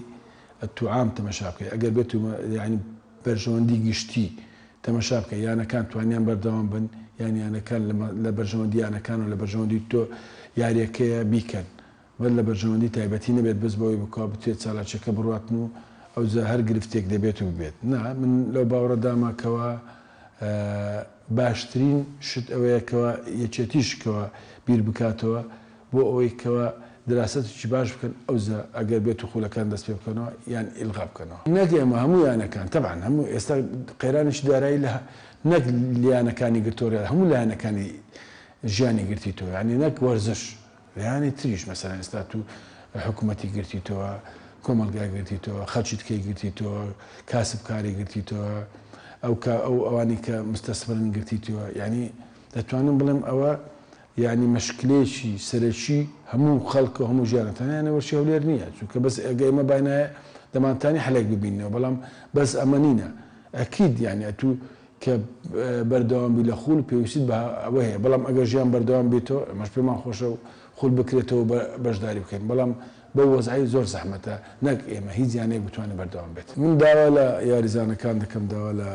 تو عام تەمەشا بکەیت ئەگەر بێت ینی بەرژەوەندی گشتی تەمەشا بکە یانەکان توانیان بەردەوام بن یان یانەکان لە بەرژەوەندی یانەکان و لە بەرژەوەندی تۆ یاریەکەیە بیکەن بەر لە بەرژەوەندی تایبەتی نەبێت بەس بەوەی بکوا بتوێت چالاکیەکە بڕاتن و ئەوجا هەر گرفتێک دەبێت و بێت نا من لەو باوەڕەداماکەوە باشترین شت ئەوەیەکەوە یەکێتیشکەوە بیر بکاتەوە بۆ ئەوەی کەوە دراستێکی باش بکەن ئەوزە ئەگەر بێت و خولەکان دەست پێ بکەنەوە یان ئیلغا بکەنەوە نەک ئێمە هەموو یانەکان تەبعاً هەموو ئێستا قەیرانێکی دارایی لە نەک لیانەکانی گرتۆرە هەموو لایەنەکانی ژیانی گرتیتەوە ینی نەک وەرزش لایانی تریش مەسەلەن ئێستا تو حکوومەتی گرتیتەوە کۆمەلگای گرتیتەوە خەڵکی تکەی گرتیتەوە کاسبکاری گرتیتەوە ئەوانی کە مستەسمرن گرتیتەوە ینی دەتوانم بڵێم ئەوە یعنی مەشکلێکی سەرەکی هەموو خەڵک و هەموو ژیانەتانیانەوە شێولێر نییە چونکە بەس ئەگە ئێمە باینایە دەمانتانی حەلێک ببینەوە بەڵام بەس ئەمە نینە ئەکید یعنی ئەتوو کە بەردەوامبی لە خول پێویستیت بە ئەوە هەیە بەڵام ئەگەر ژیان بەردەوام بێتەوە ئەمەش پێمان خۆشە و خول بکرێتەوە بەشداری بکەین بەڵام بە وەزعی زۆر زەحمەتە نەک ئێمە هیچ یانەیە بتوانێت بەردەوام بێت من داوا لە یاریزانەکان دەکەم داوا لە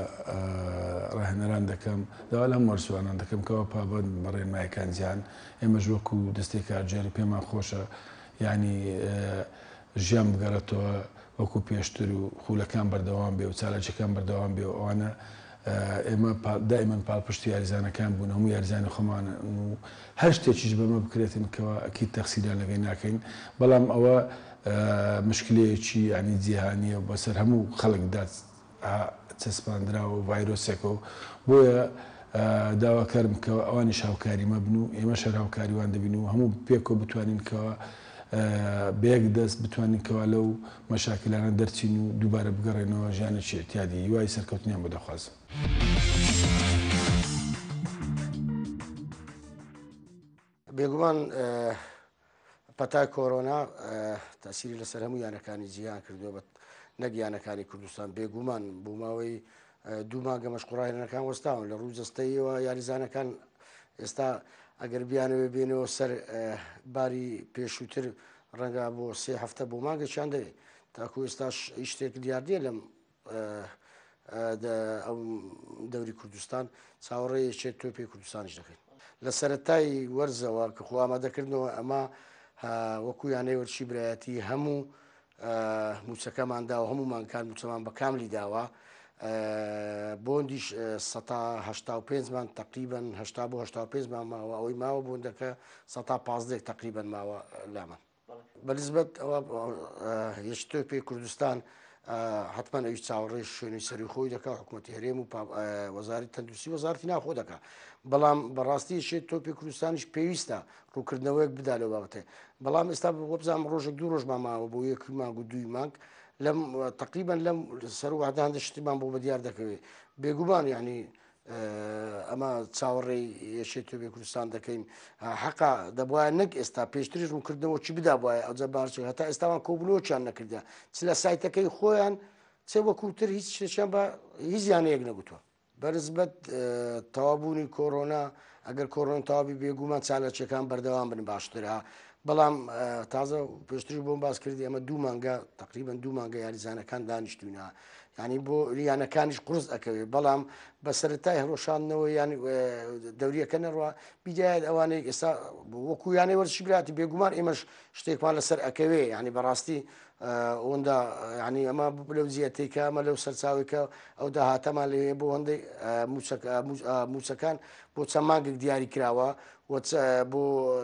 ڕاهێنەران دەکەم داوا لە مەرسوانان دەکەم کەەوە پابند بە ڕێنمایەکان زیان ئێمەش وەکو دەستێک کارجێری پێمان خۆشە ینی ژیان بگەڕێتەوە وەکو پێشتر و خولەکان بەردەوام بێ و چالاکیەکان بەردەوام بێ و ئەوانە ئێمە دائیمەن پاڵپشتی یاریزانەکان بوون هەموو یاریزانی خۆمان و هەر شتێکیش بەمە بکرێتن کەەوە ئەکی تەخسیران لەگەی ناکەین بەڵام ئەوە مشکلەیەکی ینی جیهانیە و بەسەر هەموو خەڵکدا چەسپاندراوە و ڤایرۆسێکەوە بۆیە داواکارم کەەوە ئەوانیش هاوکاری مەبن و ئێمە شەر هاوکاریوان دەبین و هەموو پێکۆ بتوانین کەەوە بەیەک دەست بتوانین کەوا لەو مەشاکلانە دەرچین و دووبارە بگەڕێنەوە ژیانێکی احتیادی هیوای سەرکەوتنیان بەدەخوازم. بێگومان پەتای کۆرۆنا تاسیری لەسەر هەموو یانەکانی جیهان کردووە بە نەک یانەکانی کوردستان بێگومان بوو ماوەی دوو مانگە مەشقوڕاهێنەکان وەستاون لە ڕوو جەستەیەوە یاریزانەکان ئێستا ئەگەر بیانەوێ بێنەوە سەر باری پێشووتر ڕەنگە بۆ 3 هەفتە بۆ مانگەیان دەوێت تاکو ئێستاش شتێک دیاردیە لەم ئەو دەوری کوردستان چاوەڕێیەکێت تۆپی کوردستانیش دەکەین لە سەرەتای وەرزەوە کە خو ئامادەکردنەوە ئەمە وەکو یانەی وەرچی برایەتی هەموو موچەکەماندا و هەموومانکان موچەمان بە کاملی داوە بۆندیش 1970 تقریبا 80 بۆ 85 ماوە ئەوەی ماوە بۆندەکە 15 تقریبا ماوە لامە بەنسبەت ئەوە یەکتۆپی کوردستان حتمما ئەوی چاوەڕێی شوێنی سەری خۆی دەکات حکوومەتی هەرێم و وەزاری تەندروستی وەزارەتی ناخۆ دەکات بەڵام بەڕاستی شێت تۆپی کوردستانیش پێویستە ڕووکردنەوەیەک بدا لەو بابەتێ بەڵام ئێستا وەبزانام ڕۆژێک دوو ڕۆژمان ماوە بۆ 1 مانگ و 2 مانگ لەم تقریبا لەم سەر وعدان شتیمان بۆ بەدیار دەکەوێت بێگومان یعنی ئەمە چاوەڕێی یەشێت تۆپی کوردستان دەکەین حەقا دەبواە نەک ئێستا پێشتری ڕووکردنەوە چی بدا وایە ئەوجە بارچێک هەتا ئێستاوان کۆبلۆچیان نەکردە چ لە سایتەکەی خۆیان چێ وەکوتر هیچ شتێکیان بە هیچ یانەیەک نەگوتووە بەنسبەت تەوابوونی کۆرۆنا ئەگەر کۆرۆنا تەواوی بێگومان چالاکیەکان بەردەوام بن باشترە بەڵام تازە پێشتری بۆم باس کردی ئەمە 2 مانگە تقریبا 2 مانگە یاریزانەکان دانیشتوینە ینی بۆ یانەکانیش قرس ئەکەوێت بەڵام بە سەرەتای هەڵۆشانەوە یان دەوریەکە نەڕوە بیدایەت ئەوانەیە ئێستا وەکو یانەی وەرزی براتی بێگومان ئێمەش شتێکمان لەسەر ئەکەوێ ینی بەڕاستی ئەوەندا ینی ئەمە لەو جیەتێکە ئەمە لەو سەرچاوێکە ئەو داهاتەمان لێ بۆ هەندێک موچەکان بۆ چەند مانگێک دیاری کراوە بۆ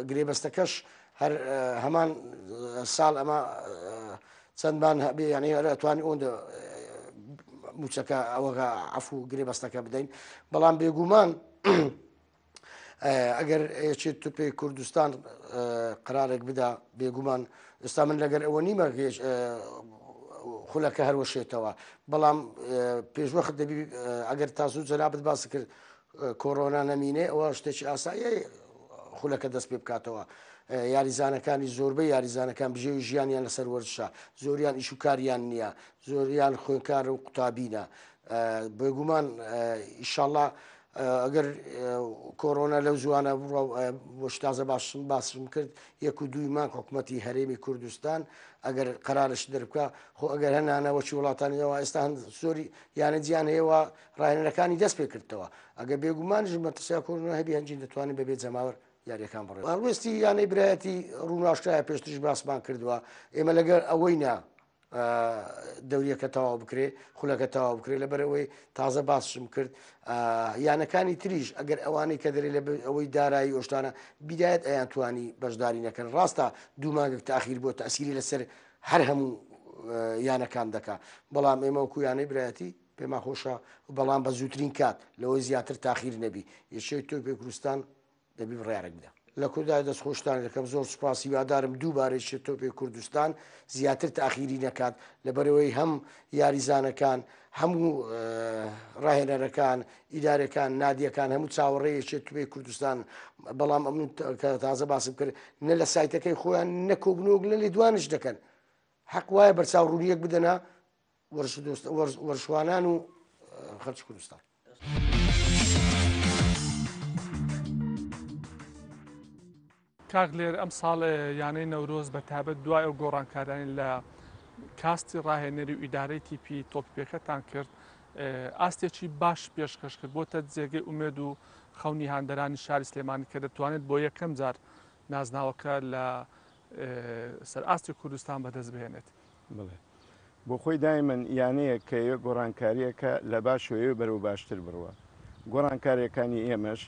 گرێبەستەکەش هەر هەمان ساڵ ئەمە چەندمان هەبێ ینی ئەتوانی ئەوەندە موچەکە ئەوەکە عەفو گرێبەستەکە بدەین بەڵام بێگومان ئەگەر ئەچێت توپی کوردستان قرارێک بدا بێگومان ئێستا من لەگەر ئەوە نیمە خولەکە هەروەشێتەوە بەڵام پێشوەخت دەبی ئەگەر تاسوو جەنابەت باس کرد کۆرۆنا نەمینێ ئەوە شتێکی ئاساییە خولەکە دەست پێ بکاتەوە. یاریزانەکانی زۆربەی یاریزانەکان بژێوی ژیانیان لەسەر وەرزشە، زۆریان ئیشوکاریان نییە، زۆریان خوێنکار و قوتابینە. بێگومان ئیشاڵڵا ئەگەر کۆرۆنا لەو زوانە بۆ تازە باسم کرد 1-2 مانگ حکوومەتی هەرێمی کوردستان ئەگەر قەرارش دەربکە خۆ ئەگەر هەنانەوەچی وڵاتانیەوە ئێستا زۆری یانە جیان هەیەوە ڕاهێنەرەکانی دەست پێ کردەوە. ئەگەر بێگومانش مەترسیا کۆرۆنا هەبی هەنجین دەتوانین بەبێ جەماوەر یاریەکان بڕێ. هەڵوێستی یانەی برایەتی ڕووناشتایە پێشترش باسمان کردووە. ئێمە لەگەر ئەوەینا دەوریەکە تەواو بکرێ، خولەکە تەواو بکرێ لەبەرەوەی تازە باسشم کرد. یانەکانی تریش ئەگەر ئەوانەی کە دەرێ لە ئەوەی دارایی ئۆشتانە بیدایەت ئەیان توانی بەشداری نەکەن. ڕاستە دوو مانگێک تاخیر بۆ تەسیری لەسەر هەر هەموو یانەکان دەکا، بەڵام ئێمە وەکو یانەی برایەتی پێما خۆشە، بەڵام بە زووترین کات لەوەی زیاتر تاخیر نەبی. یەشەی تۆپێ کوردستان دەبی بڕیارێک بدە. لە کوردای دەستخۆشتان دەکەم زۆر سوپاسی وادارم دووبارەی تۆپێ کوردستان زیاتر تاخیری نەکات لەبەرەوەی هەم یاریزانەکان، هەموو ڕاهێنەرەکان، ئیدارەکان، نادیەکان هەموو چاوەڕێیەکێت توێ کوردستان. بەڵام ئەم کە تازە باسم کرد نە لە سایتەکەی خۆیان نەکۆبنەوە لە لێدوانش دەکەن. حەق وایە بەرچاو ڕوونیەک بدەنا وەرشوانان و خەڵکی کوردستان. کاک لێر ئەم ساڵ یانەی نەورۆز بە تایبەت دوای ئەو گۆڕانکارانی لە کاستی ڕاهێنەری و ئیدارەی تیپی تۆپیەکەتان کرد، ئاستێکی باش پێشکەش کرد بۆتە جێگەی ئومێد و خەونی هاندەرانی شاری سلێمانی کە دەتوانێت بۆ یەکەم جار نازناوەکە لە سەر ئاستی کوردستان بەدەست بهێنێت. بڵێ بۆ خۆی دایمەن یانەیە کە گۆڕانکاریەکە لە باشوەیە بەرەو باشتر بڕوە. گۆڕانکاریەکانی ئێمەش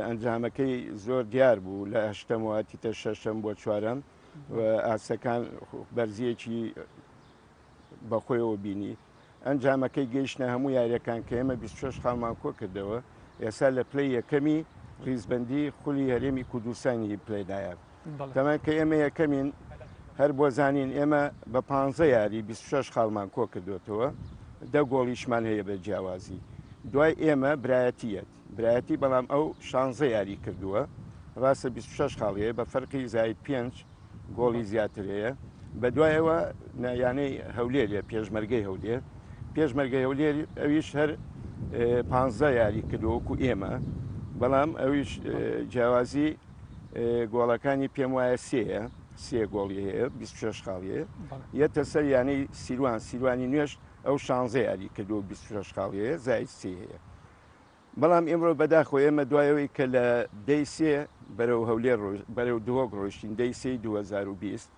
ئەنجامەکەی زۆر دیار بوو لە هەشتەمەواتیتە شەشەم بۆ چوارەم و ئاسەکان بەرزیەکی بەخۆیەوە بینی. ئەنجامەکەی گەیشتە هەموو یاریەکان کە ئێمە 26 خاڵمان کۆ کردەوە. ئێستا لە پلەی یەکەمی ڕیزبەندی خولی هەرێمی کوردستانی پلەیدایە. تەمان کە ئێمە یەکەمین هەر بۆ زانین ئێمە بە 15 یاری 26 خاڵمان کۆ کردوێتەوە، 10 گۆڵیشمان هەیە بە جیاوازی. دوای ئێمە برایەتی بەڵام ئەو 16 یاری کردووە، ڕاستە 26 خاڵەیە بە فەرقی زای 5 گۆڵی زیاتر هەیە. بە دوایەوە یانەی هەولێریە پێشمەرگەی هەولێر ئەویش هەر 15 یاری کردووەکو ئێمە، بەڵام ئەویش جیاوازی گۆڵەکانی پێم وایە سێ گۆڵی هەیە 26 خاڵیەیە. یەتە سەر یانەی سیروانی نوێش ئەو 16 یاری کردو 26 خاڵیەیە زای سێ هەیە. بەڵام ئێمڕۆ بەداخۆ ئێمە دوایەوەی کە لە دەی سێ بەرەو هەولێر بەرەو دۆک ڕۆشتین دەی سێی 2020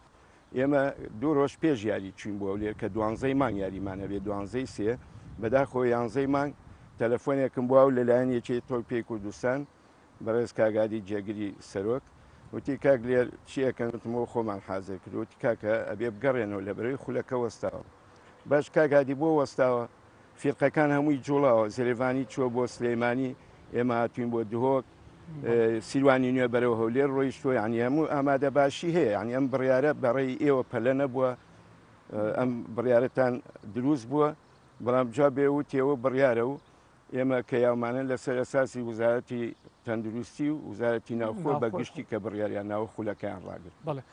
ئێمە 2 ڕۆژ پێش یاری چوین بۆ هەولێر کە 12 مانگ یاریمانە بێ 12 سێ بەداخۆ 11 مانگ تەلەفۆنێکم بووە و لەلایەن یەکێی تۆپی کوردستان بەڕێز کاگادی جێگری سەرۆک وتی کاک لێر چیەکەنتمەوە خۆمان حازر کرد وتی کاکە ئەبێ بگەڕێنەوە لە بەرەوەی خولەکە وەستاوە. باش کاگادی بۆ وەستاوە فیرقەکان هەمووی جوڵاوە زێرێڤانی چوە بۆ سلێمانی ئێمە هاتوین بۆ دهۆک سیروانی نوێ بەرەو هەولێر ڕۆیشتوە ینی هەموو ئامادە باشی هەیە ینی ئەم بڕیارە بەڕێی ئێوە پەلە نەبووە ئەم بڕیارەتان دروست بووە بەڵام جا بێ و تێوە بڕیارە و ئێمە کە یاومانە لەسەر ئەساسی وزارەتی تەندروستی و وزارەتی ناوخۆ بەگشتی کە بڕیاریان ناوە خولەکەیان ڕاگرت. بەڵێ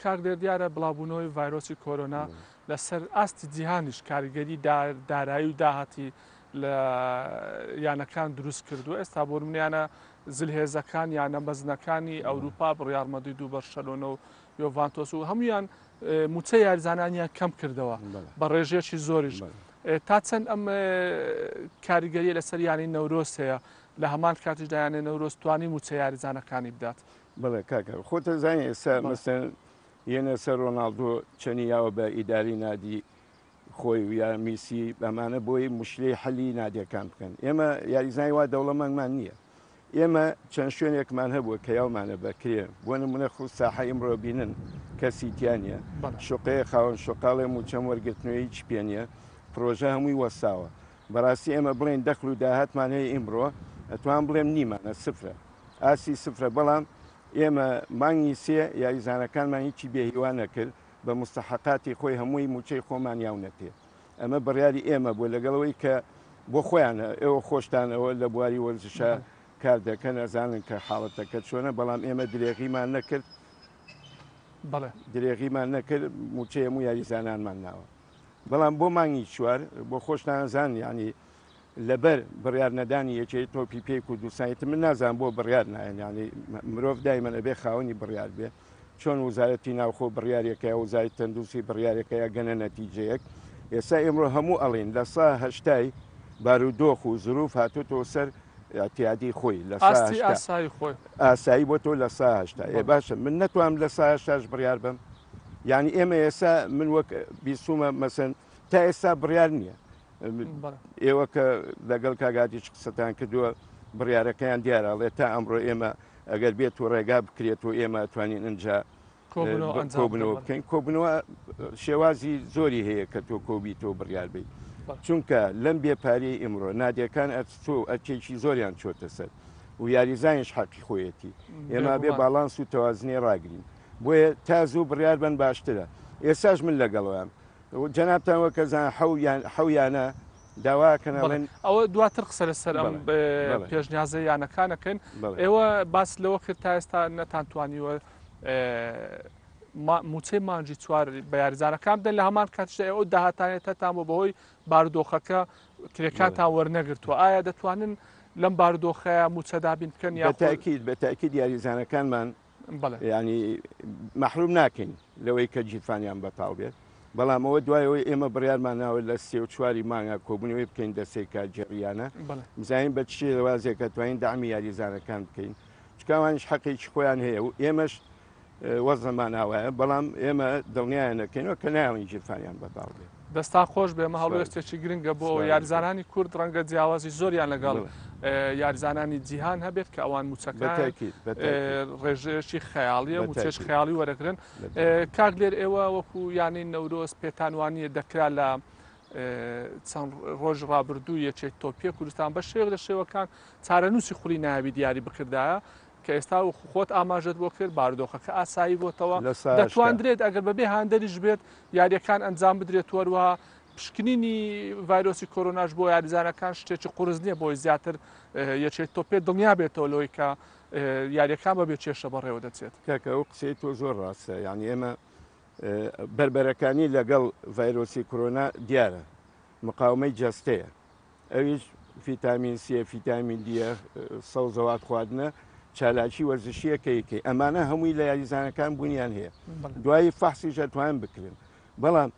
کاک لێر دیارە بڵاوبوونەوەی ڤایرۆسی کۆرۆنا لەسەر ئاستی جیهانیش کاریگەری دارایی و داهاتی لە یانەکان دروست کردو. ئێستا بۆ منیانە زلهێزەکان یانە مەزنەکانی ئەوروپا بڕیارمەدی دوو بەرشەلۆنە و یۆڤانتۆس و هەمویان موچە یاریزانانیان کەم کردەوە بە ڕێژێکی زۆریش. تا چەند ئەم کاریگەریە لەسەر یانی نەورۆز هەیە لە هەمان کاتیشدا یانێ نەورۆز توانی موچە یاریزانەکانی بدات؟ بڵێ کاکە خۆتە زانانی ئێستا مەسەن یەنە سەر ڕۆناڵدۆ چەنی یاوە بە ئیداری نادی خۆی و یا میسی بەمانە بۆی مشکلەی حەلی نادیەکان بکەن. ئێمە یاریزانی وا دەوڵەمەندمان نییە. ئێمە چەند شوێنێکمان هەبووە کە یاومانە بەکرێ بۆ نمونە خو ساحەی ئەمڕۆ بینن کەسی تیانە شوقەیە خاوەن شوقاڵێ موچەم وەرگرتنەوەی چ پێنیە پرۆژە هەمووی وەستاوە. بەڕاستی ئێمە بڵێن دەخل و داهاتمان هەیە ئیمڕۆ ئەتوان بڵێم نیمانە سفرە ئاسی سفرە بەڵام ئێمە مانگی سێ یاریزانەکانمان هیچی بێهیوان نەکرد بە مستحقاتی خۆی هەمووی موچەی خۆمان یاونەتێ. ئەمە بڕیاری ئێمە بوو لەگەڵەوەی کە بۆ خۆیانە ئێوە خۆشتانەوە لە بواری وەرزشە کار دەکەن ئەزانن کە حاڵەتەکە چۆنە بەڵام ئێمە درێغیمان نەکرد درێغیمان نەکرد موچەیە و یاریزانانمان ناوە بەڵام بۆ مانگی چوار بۆ خۆشتانزان ینی لەبەر بڕیار نەدانی یەکێت تۆپی پێی کوردستانیت من نازان بۆ بڕیار نایەن ینی مرۆڤ دایمەنە بێ خاوەنی بڕیار بێ چۆن وزارەتی ناوخۆ بڕیارێکەیە وزاری تەندروستی بڕیارێکەیە گەنە نەتیجەیەک ئێستا ئێمڕۆ هەموو ئەڵین لە سا هەشتای بارودۆخ و زروف هاتوتەوە سەر ئەتیادی خۆی لە ئاسایی بۆ تۆ لە سا هەشتا ێ باشە من نەتوانم لە سا هەشتاش بڕیار بم یعنی ئێمە ئێستا من وەک بیسومە مەسەن تا ئێستا بڕیار نییە ئێوە کە لەگەڵ کاگاتیش قسەتان کردووە بڕیارەکەیان دیارەڵێ تا ئەمڕۆ ئێمە ئەگەر بێت و ڕێگا بکرێت و ئێمە توانین ئەنجا کۆبنەوە بکەین کۆبنەوە شێوازی زۆری هەیە کە تۆ کۆبییتەوە بڕیار بیت چونکە لەم بێپارەی ئمڕۆ نادیەکان ئەچۆ ئەچێکی زۆریان چۆتە سەر و یاریزانیش حەقی خۆیەتی ئێمە بێ باڵانس و تەوازنێ ڕاگرین بۆیە تا زوو بڕیار بن باشترە ئێساش من لەگەڵەوەم جەنابتان وەکەزان حەویانە داواکەنەڵێن ئەوە دواتر قسە لەسەر ئەم پێشنیازە یانەکانەکەن ئێوە باس لەوە کرد تا ئێستا نەتانتوانیوە موچەی مانجی چوار بە یاریزانەکان بدەن لە هەمان کاتشدا ئەو داهاتانێتتان بۆ بەهۆی بارودۆخەکە کرێکاتان وەرنەگرتووە ئایا دەتوانن لەم بارودۆخەیە موچەدابین بکەن یا بەتاکید یاریزانەکانمان ینی مەحروم ناکەین لەوەی کە جیرفانیان بەتاڵ بێت بەڵام ئەوە دوایەوەی ئێمە بڕیارمان ناوە لە 34 مانگە کۆبوونەوەی بکەین دەسێک کات جێڕیانە بزانین بە چی لەوازێکە توانین دامی یاریزانەکان بکەین چکاوانش حەقێکی خۆیان هەیە و ئێمەش وەزنمان ناوایە بەڵام ئێمە دڵنیایان نەکەینەوە کە ناوین جیرفانیان بەتاڵ بێت دەستا خۆش بێمە هەڵوێستێکی گرنگە بۆ یاریزانانی کورد ڕەنگە جیاوازی زۆریان لەگەڵ یاریزانانی جیهان هەبێت کە ئەوان موچەکان ڕێژەیەکی خەیاڵیە موچێش خەیاڵی وەرەگرن کاک لێر ئێوە وەکو یانی نەورۆز پێتانوانیە دەکرا لە چەند ڕۆژ ڕابردوو یەکێک تۆپیە کوردستان بە شێوە لە شێوەکان چارەنووسی خولی ناوی دیاری بکردایە کە ئێستا و خۆت ئاماژەت بۆ کرد بارودۆخەکە ئاسایی بۆتەوە دەتواندرێت ئەگەر بەبێ هاندەریش بێت یاریەکان ئەنجام بدرێت وەروەها پشکنینی ڤایرۆسی کۆرۆناش بۆ یاریزانەکان شتێکی قورس نییە بۆی زیاتر یەکێک تۆپێت دڵنیا بێتەوە لەوەی کە یاریەکان بەبێ چێشە بەڕێوە دەچێت کاکە ئەو قسەی تۆ زۆر ڕاستە یعنی ئێمە بربەرەکانی لەگەڵ ڤایرۆسی کۆرۆنا دیارە مقاومەی جەستەیە ئەویش ڤیتامین سێ ڤیتامین دیە سەوزەوات خواردنە چالاکی وەرزشیەکەیکەی ئەمانە هەمووی لە یاریزانەکان بوونیان هەیە دوایی فەحسیش ئەتوان بکرێن بەڵام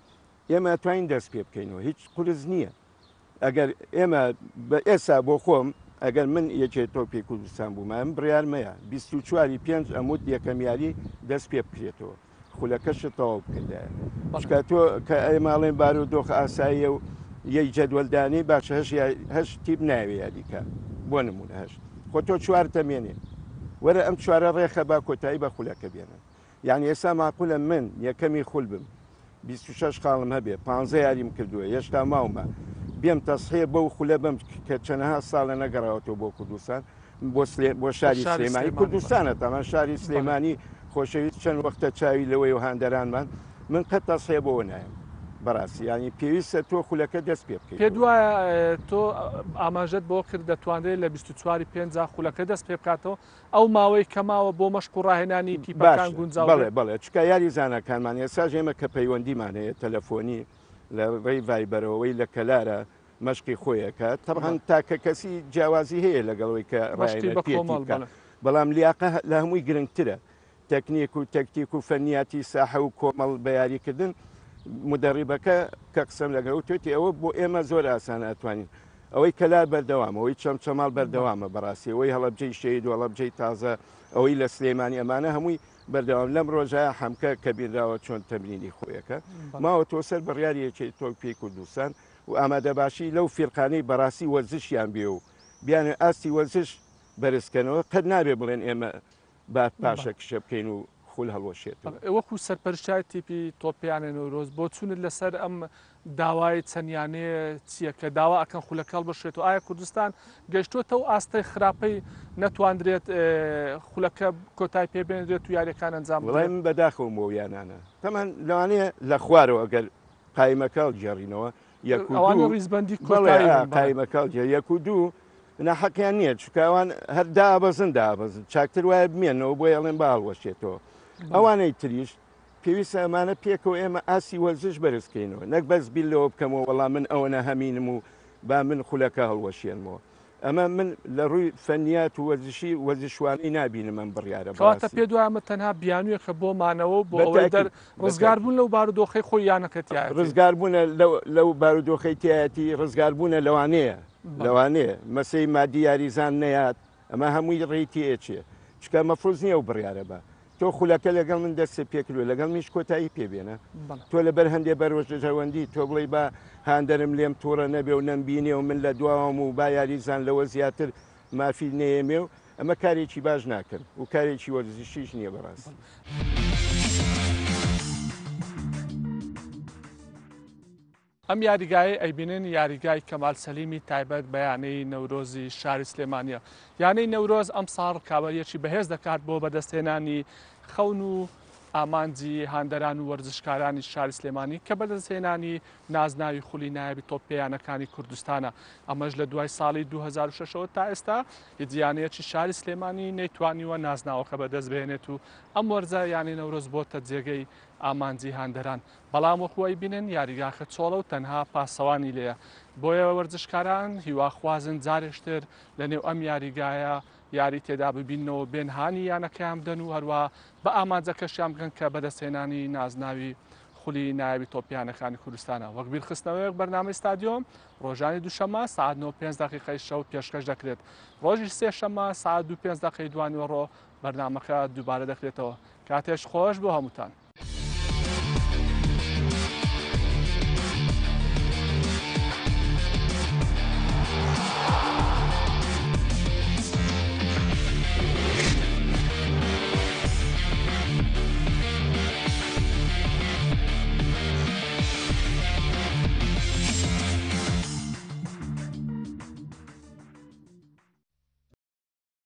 ئێمە ئەتوانین دەست پێ بکەینەوە هیچ قورس نییە ئەگەر ئێمە بە ئێستا بۆ خۆم ئەگەر من یەکێت تۆپی کوردستان بوومە بڕیارمەیە 24 پێنج ئەمود یەکەم یاری دەست پێ بکرێتەوە خولەکەشت تەواو بکردایە چکە تۆ کە ئەماڵێن بارودۆخ ئاساییە و یەک جەدوەلدانی باشە هەشت تیپ ناوێ یاریکە بۆ نمونە هەشت خۆ تۆ چوار تەمێنێ وەرە ئەم چوارە ڕێخە با کۆتایی بە خولەکە بێنن یعنی ئێستا ماقولە من یەکەمی خول بم 26 خاڵم هەبێ 15 یاریم کردووە هێشتا ماومە بێم تەسحێ بەو خولە بم کە چەندەها ساڵە نەگەڕاوەتەوە بۆ کوردستان بۆ شاری سلێمانی کوردستانە تەمان شاری سلێمانی خۆشەویست چەند وەختە چاوی لەوەی و هاندەرانمان من قەت تەسحێ بۆەوە نایم بەڕاستی ینی پێویستە تۆ خولەکە دەست پێ بکەیت پێ دوایە تۆ ئاماژەت بۆ کرد دەتوانێت لە 24 پێنج خولەکە دەست پێ بکاتەوە ئەو ماوەی کەماوە بۆ مەشق و ڕاهێنانی تیپەکان گونجاو بڵێ چکە یاریزانەکانمان ئێستا ژێمە کە پەیوەندیمان هەیە تەلەفۆنی لە ڕێی ڤایبەرەوەی لە کەلارە مەشقی خۆیەکە تەبعەن تاکە کەسی جیاوازی هەیە لەگەڵەوەی کە ڕایەنە بەڵام لیاقە لە هەمووی گرنگترە تەکنیک و تەکتیک و فەنیاتی ساحە و کۆمەڵ بەیاریکردن مدەڕیبەکە کە قسەم لەگەڵ توێتی ئەوە بۆ ئێمە زۆر ئاسانە ئەتوانین ئەوەی کەلار بەردەوامە ئەوەی چەمچەماڵ بەردەوامە بەڕاستی ئەوەی هەڵەبجەی شەید و هەڵەبجەی تازە ئەوەی لە سلێمانی ئەمانە هەمووی بەردەوام لەم ڕۆژایە حەمکە کە بیرراوە چۆن تەمرینی خۆیەکە ماوە تۆ سەر بڕیاریەکەی تۆپی کوردستان و ئامادەباشی لەو فیرقانەی بەڕاستی وەرزشیان بێ و بیانە ئاستی وەرزش بەرزکەنەوە قەت نابێ بڵێن ئێمە با پاشە کشە بکەین و خول هەڵوەشێت وەکو سەرپەرشای تیپی تۆپیانە نەورۆز بۆ چونت لەسەر ئەم داوای چەندیانەیە چییە کە داوا ئەکەن خولەکەڵ بشێت و ئایا کوردستان گەشتوتە و ئاستەی خراپەی نەتواندرێت خولەکە کۆتای پێبێنرێت و یاریەکان ئەنجام بڵێ من بەداخەوم بۆ یانانە تەمان لەوانەیە لە خوارەوە ئەگەر قایمەکەڵ جێڕینەوە ئەوانە ڕیزبەندی قایمەکەڵ یەک و دوو ناحەقیان نییە چکەوان هەر دابەزن چاکتر وایە بمێنەوە بۆ ئەڵێن باڵوەشێتەوە ئەوانەی تریش پێویستە ئەمانە پێکەوە ئێمە ئاسی وەرزش بەرزکەینەوە نەک بەس بیلەوە بکەمەوە وەڵام من ئەوەنە هەمینم و با من خولەکە هەڵوەشێنمەوە ئەمە من لە ڕووی فەنیات و وەرزشی وەرزشوانی نبینم ئەم بڕیارە کەواتە پێ دوایمە تەنها بیانوویەکە بۆ مانەوە بۆ ئەوەی ڕزگاربوون لەو بارودۆخەی خۆی یانەکەتیە ڕزگاربوونە لەو بارودۆخەی تایەتی ڕزگاربوونە لەوانەیە مەسەی مادی یاریزان نەیات ئەمە هەمووی ڕێیتی ئێچێ چکە مەفروز نییە و بڕیارە بە تۆ خولەکە لەگەڵ من دەستە پێکردو لەگەڵ میش کۆتایی پێبێنە تۆ لەبەر هەندێ بەرۆژەوەندی تۆ بڵێ بە هاندەرم لێم تووڕە نەبێ و نەمبینێ و من لە دواوام و با یاریزان لەوە زیاتر مافی نەیەمێ و ئەمە کارێکی باش ناکەن و کارێکی وەرزشیش نییە بەڕاست. ئەم یاریگایە ئەیبینن یاریگای کەمال سەلیمی تایبەت بەیانەی نەورۆزی شاری سلێمانیە یانەی نەورۆز ئەم ساڵ کابەرەکی بەهێز دەکات بۆ بەدەستهێنانی خەون و ئامانجی هاندەران و وەرزشکارانی شاری سلێمانی کە بەدەستهێنانی نازناوی خولی نایبی تۆپیانەکانی کوردستانە ئەمەش لە دوای ساڵی 2006 تا ئێستا هیچیانەیەکی شاری سلێمانی نەیتوانیوە نازناوەکە بەدەست بهێنێت و ئەم وەرزە یانی نەورۆز بۆتە جێگەی ئامانجی هاندەران بەڵام وەخوای بینن یاریگاکە چۆڵە و تەنها پاسەوانی لێە بۆیە وەرزشکاران هیواخوازن جارێشتر لە نێو ئەم یاریگایە یاری تێدا ببینەوە بێنهانی یانەکەیان بدەن و هەروە بە ئامانجەکەشیان بگەن کە بەدەستهێنانی نازناوی خولی نایبی تۆپیانەکانی کوردستانە وەک بیرخستنەوەیەک بەرنامەی ستادیۆم ڕۆژانی دووشەمە ساعت 9:05 شەو پێشکەش دەکرێت ڕۆژی سێشەمە ساعت 2:05 دوانیوەڕۆ بەرنامەکە دووبارە دەکرێتەوە کاتێش خۆش بۆ هەمووتان.